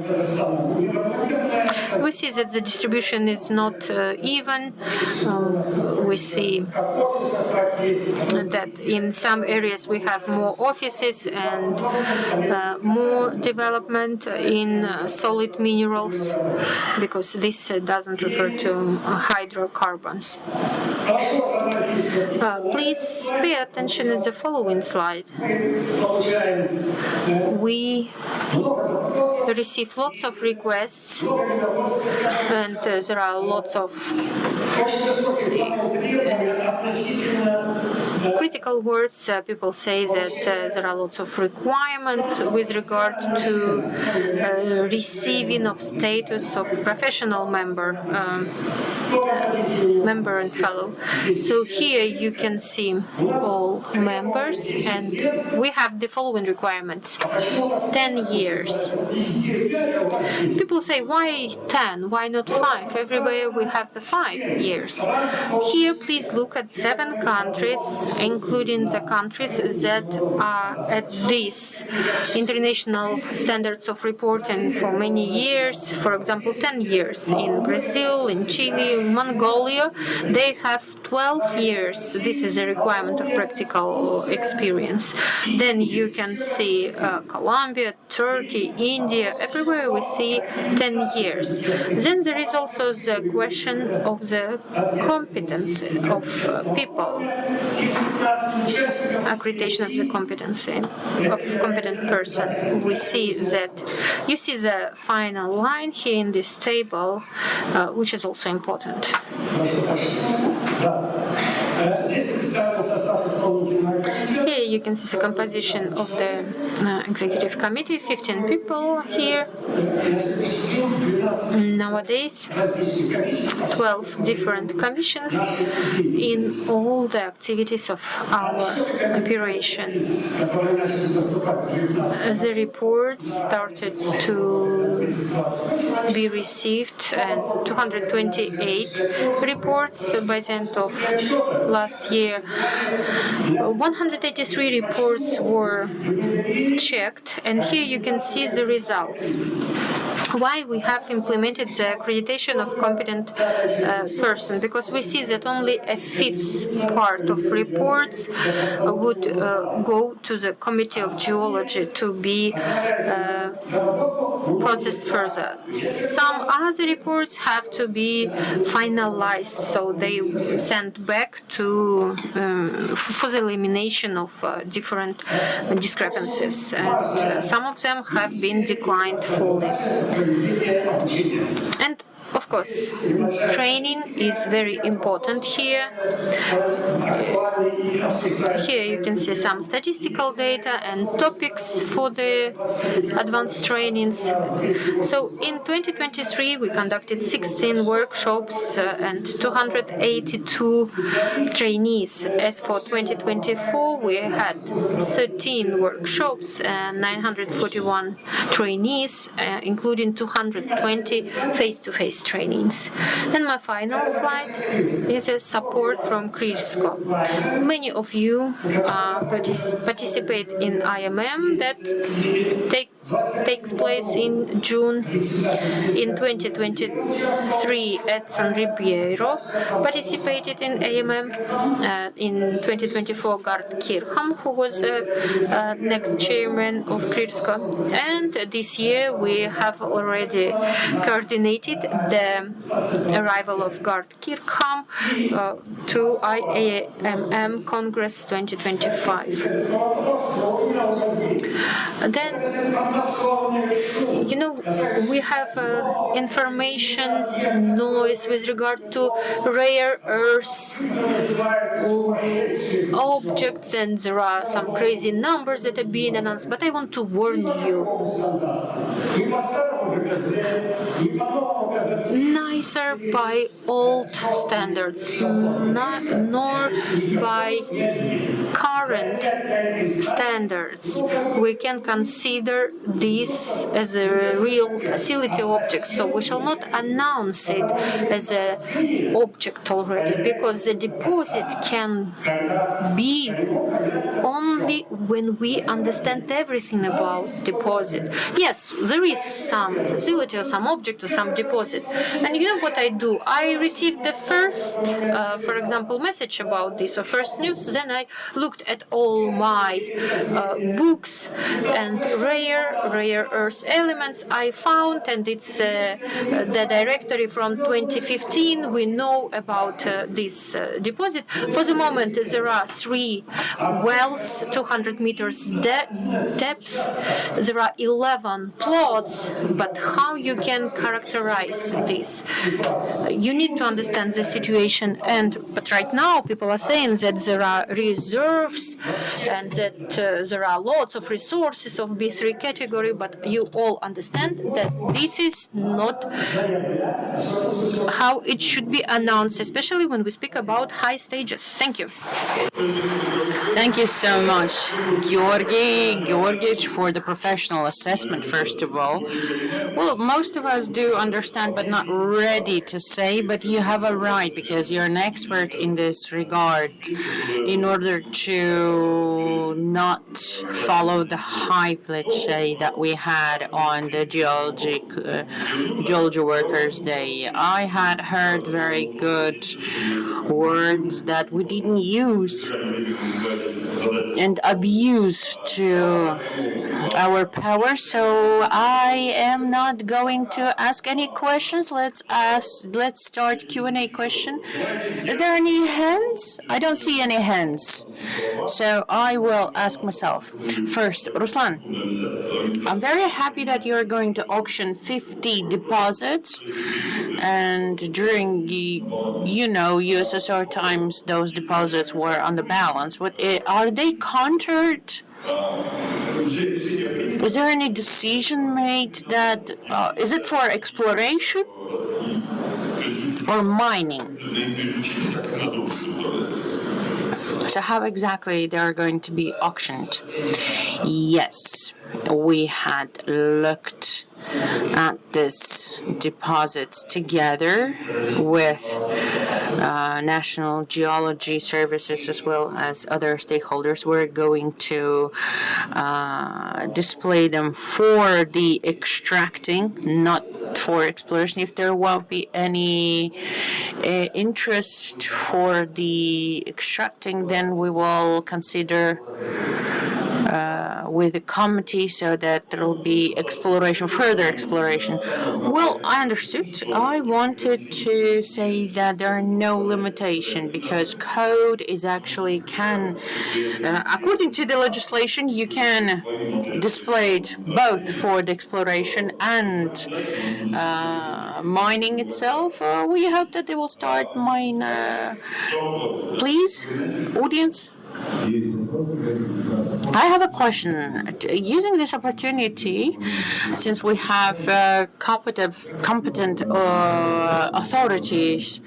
Speaker 3: We see that the distribution is not even. We see that in some areas we have more offices and more development in solid minerals, because this doesn't refer to hydrocarbons. Please pay attention to the following slide. We receive lots of requests, and there are lots of critical words. People say that there are lots of requirements with regard to receiving of status of professional member and fellow. So here you can see all members, and we have the following requirements: 10 years. People say, why 10? Why not 5? Everywhere we have the 5 years. Here, please look at 7 countries, including the countries that are at these international standards of reporting for many years. For example, 10 years. In Brazil, in Chile, Mongolia, they have 12 years. This is a requirement of practical experience. Then you can see Colombia, Turkey, India, everywhere we see 10 years. Then there is also the question of the competency of people, accreditation of the competency of competent person. We see that you see the final line here in this table, which is also important. Here you can see the composition of the executive committee, 15 people here. Nowadays, 12 different commissions in all the activities of our operation. The reports started to be received, and 228 reports by the end of last year. 183 reports were checked, and here you can see the results. Why we have implemented the accreditation of competent person? Because we see that only a fifth part of reports would go to the Committee of Geology to be processed further. Some other reports have to be finalized, so they sent back to for the elimination of different discrepancies, and some of them have been declined fully. And of course, training is very important here. Here you can see some statistical data and topics for the advanced trainings. So in 2023, we conducted 16 workshops and 282 trainees. As for 2024, we had 13 workshops and 941 trainees, including 220 face-to-face trainings. And my final slide is a support from KRISCO. Many of you participate in IMM that takes place in June. In 2023, Edson Ribeiro participated in AMM. In 2024, Gard Kircham, who was next chairman of KRISCO. And this year, we have already coordinated the arrival of Gard Kircham to IAMM Congress 2025. Then, we have information noise with regard to rare earth objects, and there are some crazy numbers that are being announced, but I want to warn you. Neither by old standards nor by current standards we can consider this as a real facility object. So we shall not announce it as an object already, because the deposit can be only when we understand everything about deposit. Yes, there is some facility or some object or some deposit. And you know what I do? I received the first, for example, message about this or first news. Then I looked at all my books minerals and rare earth elements I found, and it's the directory from 2015. We know about this deposit. For the moment, there are 3 wells, 200 meters depth. There are 11 plots, but how you can characterize this? You need to understand the situation. But right now, people are saying that there are reserves and that there are lots of resources of B3 category, but you all understand that this is not how it should be announced, especially when we speak about high stages. Thank you.
Speaker 6: Thank you so much, Georgich, for the professional assessment, first of all. Well, most of us do understand, but not ready to say, but you have a right, because you're an expert in this regard, in order to not follow the hype, let's say, that we had on the Geology Workers' Day. I had heard very good words that we didn't use and abuse to our power. So I am not going to ask any questions. Let's start Q&A question. Is there any hands? I don't see any hands. So I will ask myself. First, Ruslan, I'm very happy that you're going to auction 50 deposits, and during the, USSR times, those deposits were on the balance. Are they countered? Is there any decision made that, is it for exploration or mining? So how exactly they are going to be auctioned? Yes, we had looked at this deposits together with National Geology Services as well as other stakeholders. We're going to display them for the extracting, not for exploration. If there won't be any interest for the extracting, then we will consider with the committee so that there will be further exploration. Well, I understood. I wanted to say that there are no limitation, because code is actually according to the legislation, you can display it both for the exploration and mining itself. We hope that they will start mine. Please, audience. I have a question. Using this opportunity, since we have competent authorities,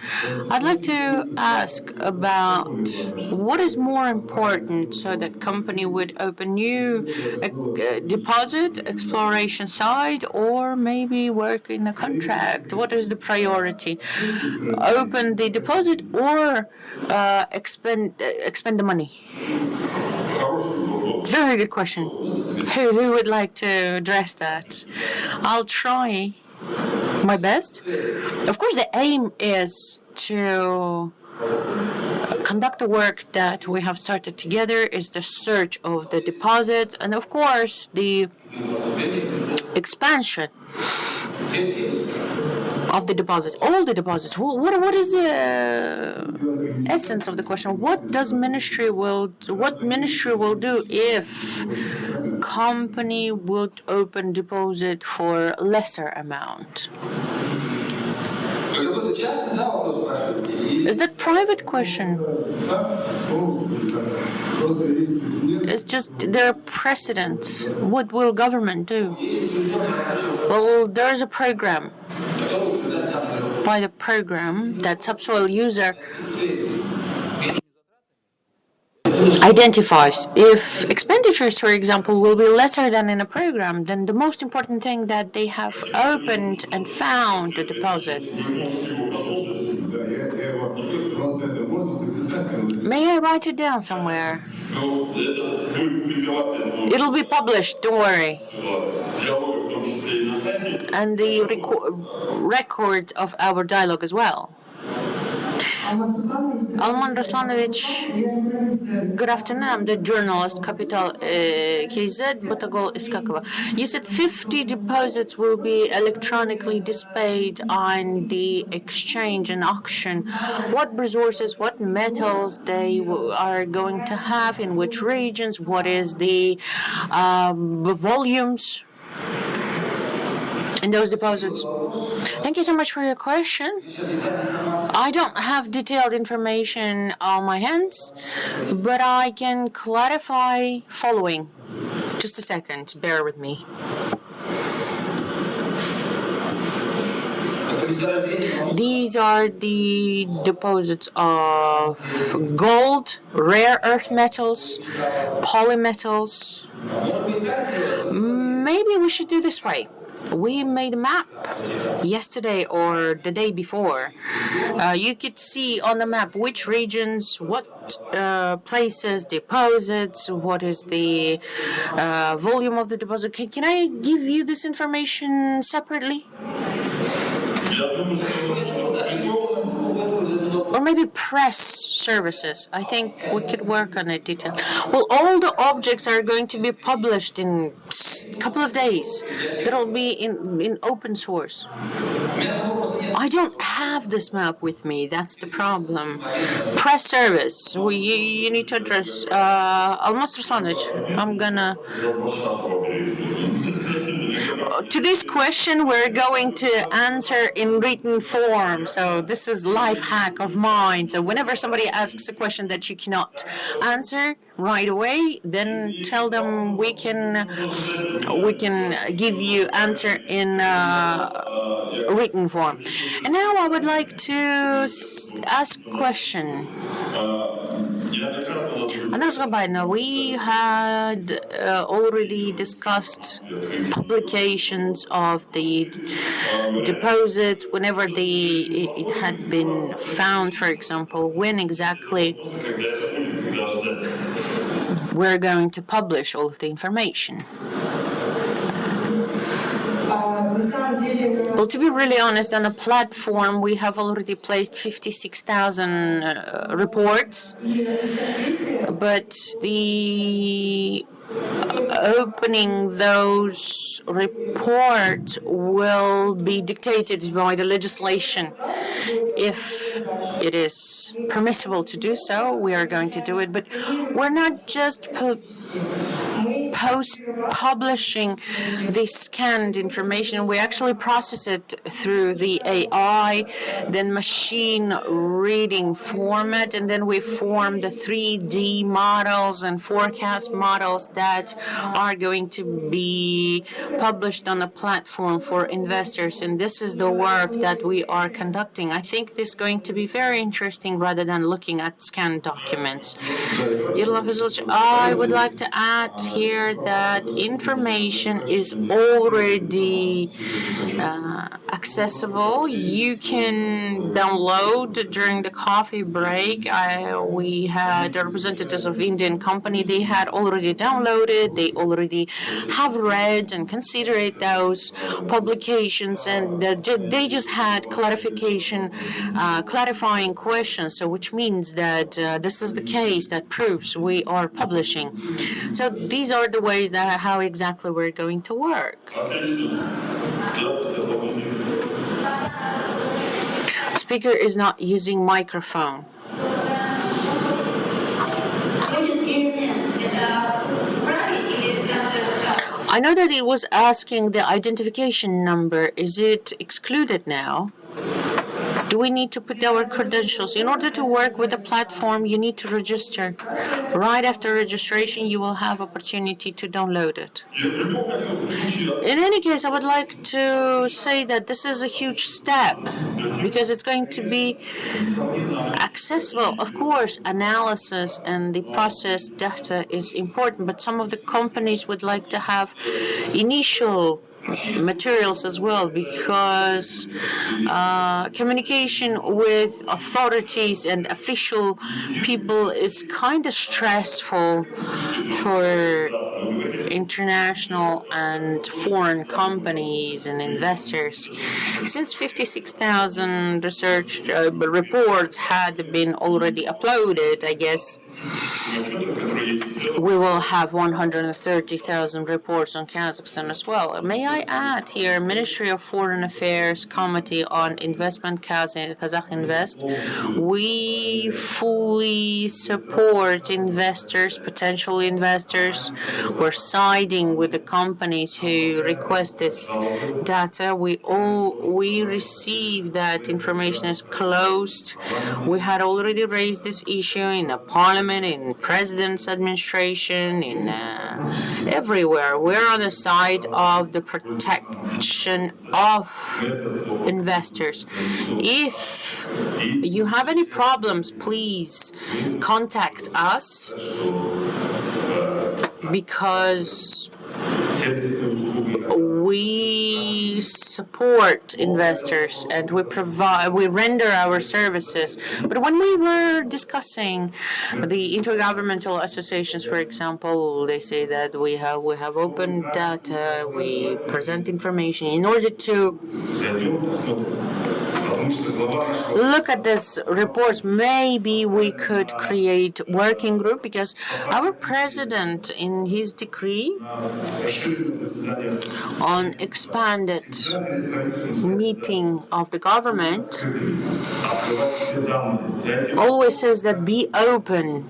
Speaker 6: I'd like to ask about what is more important so that company would open new deposit, exploration side, or maybe work in a contract. What is the priority? Open the deposit or expend the money? Very good question. Who would like to address that? I'll try my best. Of course, the aim is to conduct the work that we have started together, is the search of the deposits, and of course the expansion of the deposits, all the deposits. What is the essence of the question? What ministry will do if company would open deposit for lesser amount? Is that private question? It's just there are precedents. What will government do? Well, there's a program. By the program that subsoil user identifies. If expenditures, for example, will be lesser than in a program, then the most important thing that they have opened and found the deposit. May I write it down somewhere? It'll be published, don't worry. And the record of our dialogue as well. Alman Ruslanovich, good afternoon. I'm the journalist, Capital KZ, Botagol Iskakova. You said 50 deposits will be electronically displayed on the exchange and auction. What resources, what metals they are going to have, in which regions, what is the volumes in those deposits? Thank you so much for your question. I don't have detailed information on my hands, but I can clarify following. Just a second, bear with me. These are the deposits of gold, rare earth metals, polymetals. Maybe we should do this way. We made a map yesterday or the day before. You could see on the map which regions, what places, deposits, what is the volume of the deposit. Can I give you this information separately? Or maybe press services. I think we could work on it detail. Well, all the objects are going to be published in a couple of days. That'll be in open source. I don't have this map with me. That's the problem. Press service. You need to address. Almas Ruslanovich, I'm gonna. To this question, we're going to answer in written form. So this is life hack of mine. So whenever somebody asks a question that you cannot answer right away, then tell them we can give you answer in written form. And now I would like to ask a question. We had already discussed publications of the deposits whenever it had been found, for example, when exactly we're going to publish all of the information. Well, to be really honest, on a platform, we have already placed 56,000 reports, but the opening those reports will be dictated by the legislation. If it is permissible to do so, we are going to do it, but we're not just publishing the scanned information. We actually process it through the AI, then machine reading format, and then we form the 3D models and forecast models that are going to be published on a platform for investors. And this is the work that we are conducting. I think this is going to be very interesting rather than looking at scanned documents. I would like to add here that information is already accessible. You can download during the coffee break. We had representatives of Indian company. They had already downloaded. They already have read and considered those publications, and they just had clarifying questions. So, which means that this is the case that proves we are publishing. So these are the ways that how exactly we're going to work. Speaker is not using microphone. I know that it was asking the identification number. Is it excluded now? Do we need to put our credentials? In order to work with the platform, you need to register. Right after registration, you will have opportunity to download it. In any case, I would like to say that this is a huge step because it's going to be accessible. Of course, analysis and the process data is important, but some of the companies would like to have initial materials as well, because communication with authorities and official people is kind of stressful for international and foreign companies and investors. Since 56,000 research reports had been already uploaded, I guess we will have 130,000 reports on Kazakhstan as well. May I add here, Ministry of Foreign Affairs Committee on Investment, Kazakh Invest, we fully support investors, potential investors. We're siding with the companies who request this data. We receive that information is closed. We had already raised this issue in a parliament, in president's administration, in everywhere. We're on the side of the protection of investors. If you have any problems, please contact us, because we support investors and we render our services. But when we were discussing the intergovernmental associations, for example, they say that we have open data, we present information in order to look at this reports. Maybe we could create working group, because our president in his decree on expanded meeting of the government always says that be open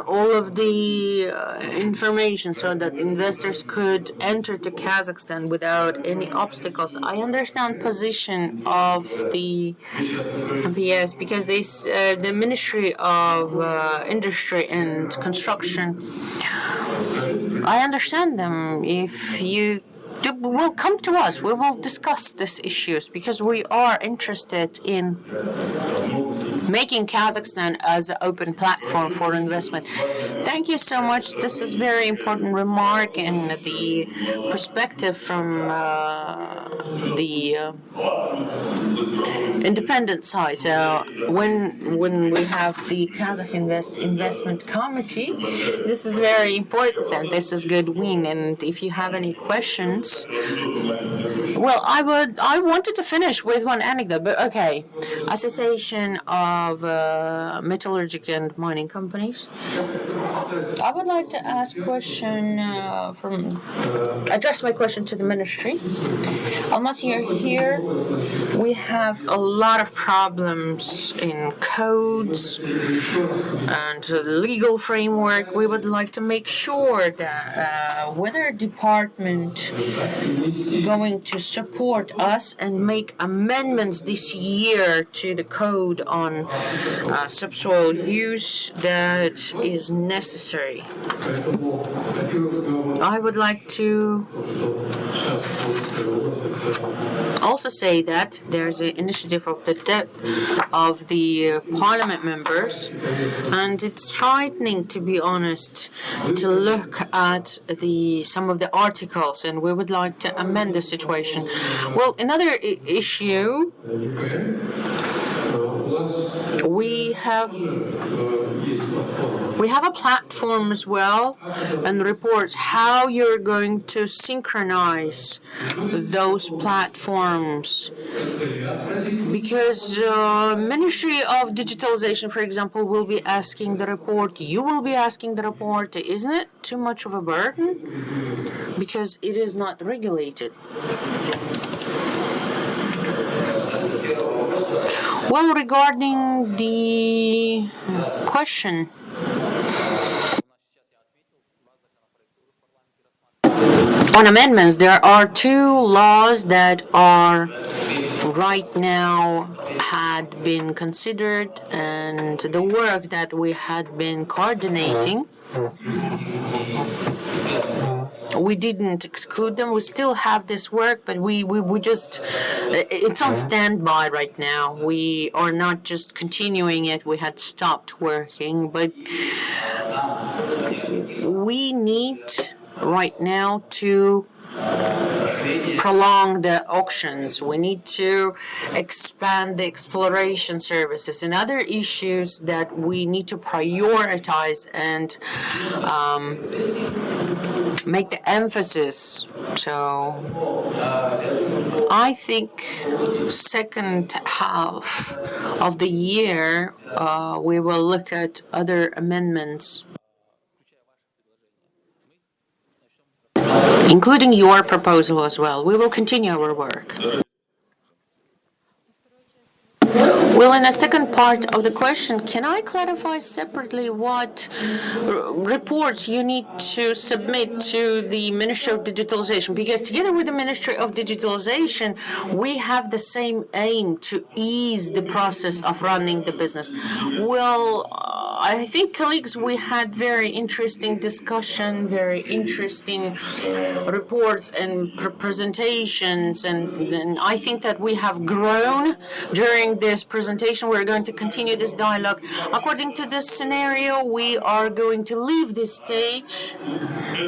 Speaker 6: all of the information so that investors could enter to Kazakhstan without any obstacles. I understand position of the MPS, because the Ministry of Industry and Construction, I understand them. If you will come to us, we will discuss these issues, because we are interested in making Kazakhstan as an open platform for investment. Thank you so much. This is very important remark and the perspective from the independent side. So when we have the Kazakh Investment Committee, this is very important and this is good win. And if you have any questions, well, I wanted to finish with one anecdote, but okay. Association of Metallurgic and Mining Companies. I would like to ask address my question to the ministry. Almost here we have a lot of problems in codes and legal framework. We would like to make sure that whether department going to support us and make amendments this year to the code on subsoil use that is necessary. I would like to also say that there's an initiative of the parliament members, and it's frightening, to be honest, to look at some of the articles, and we would like to amend the situation. Well, another issue, we have a platform as well, and reports how you're going to synchronize those platforms, because Ministry of Digitalization, for example, will be asking the report. You will be asking the report. Isn't it too much of a burden? Because it is not regulated. Well, regarding the question on amendments, there are two laws that are right now had been considered, and the work that we had been coordinating, we didn't exclude them. We still have this work, but we just, it's on standby right now. We are not just continuing it. We had stopped working, but we need right now to prolong the auctions. We need to expand the exploration services and other issues that we need to prioritize and make the emphasis. So I think second half of the year we will look at other amendments, including your proposal as well. We will continue our work. Well, in the second part of the question, can I clarify separately what reports you need to submit to the Ministry of Digitalization? Because together with the Ministry of Digitalization, we have the same aim to ease the process of running the business. Well, I think, colleagues, we had very interesting discussion, very interesting reports and presentations, and I think that we have grown during this presentation. We're going to continue this dialogue. According to this scenario, we are going to leave this stage.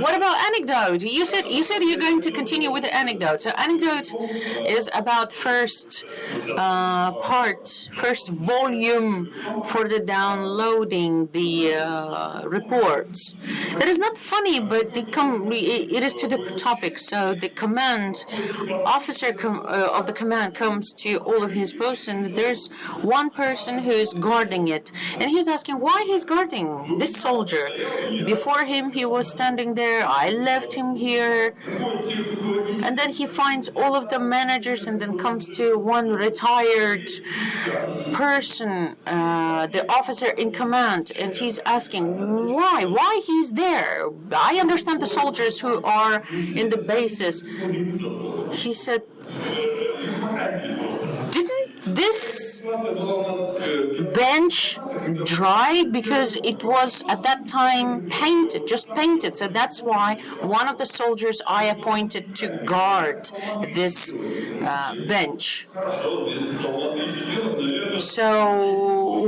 Speaker 6: What about anecdote? You said you're going to continue with the anecdote. So anecdote is about first volume for the downloading the reports. That is not funny, but it is to the topic. So the command officer of the command comes to all of his posts, and there's one person who is guarding it, and he's asking why he's guarding this soldier. Before him, he was standing there. I left him here. And then he finds all of the managers and then comes to one retired person, the officer in command, and he's asking why he's there. I understand the soldiers who are in the bases. He said, didn't this bench dry because it was at that time just painted? So that's why one of the soldiers I appointed to guard this bench. So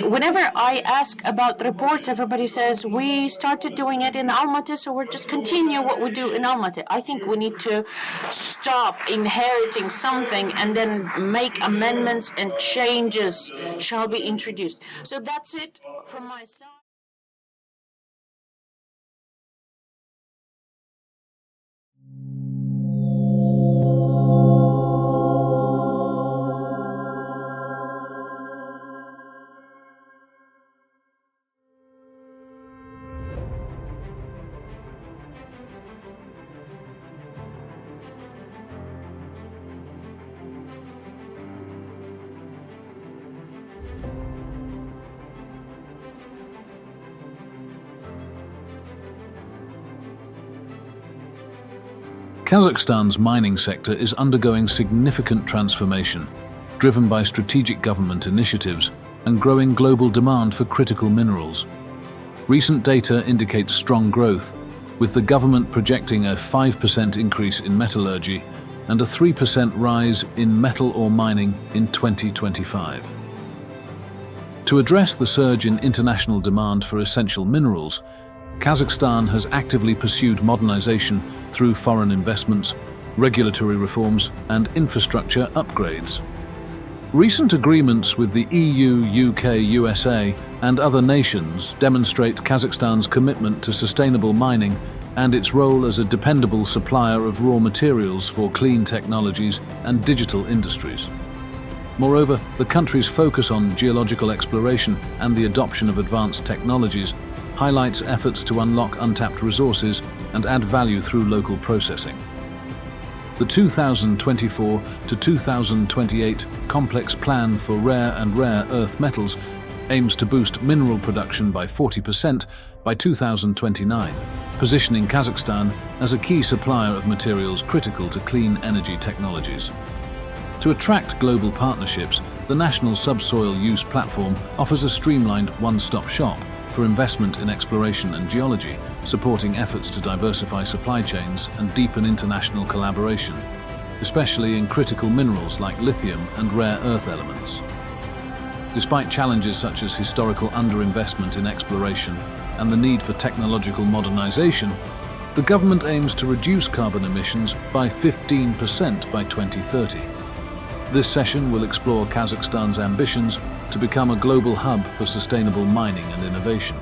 Speaker 6: whenever I ask about reports, everybody says we started doing it in Almaty, so we're just continue what we do in Almaty. I think we need to stop inheriting something and then make amendments and changes shall be introduced. So that's it from my side.
Speaker 1: Kazakhstan's mining sector is undergoing significant transformation, driven by strategic government initiatives and growing global demand for critical minerals. Recent data indicates strong growth, with the government projecting a 5% increase in metallurgy and a 3% rise in metal ore mining in 2025. To address the surge in international demand for essential minerals, Kazakhstan has actively pursued modernization through foreign investments, regulatory reforms, and infrastructure upgrades. Recent agreements with the EU, UK, USA, and other nations demonstrate Kazakhstan's commitment to sustainable mining and its role as a dependable supplier of raw materials for clean technologies and digital industries. Moreover, the country's focus on geological exploration and the adoption of advanced technologies highlights efforts to unlock untapped resources and add value through local processing. The 2024 to 2028 Complex Plan for Rare and Rare Earth Metals aims to boost mineral production by 40% by 2029, positioning Kazakhstan as a key supplier of materials critical to clean energy technologies. To attract global partnerships, the National Subsoil Use Platform offers a streamlined one-stop shop for investment in exploration and geology, supporting efforts to diversify supply chains and deepen international collaboration, especially in critical minerals like lithium and rare earth elements. Despite challenges such as historical underinvestment in exploration and the need for technological modernization, the government aims to reduce carbon emissions by 15% by 2030. This session will explore Kazakhstan's ambitions to become a global hub for sustainable mining and innovation.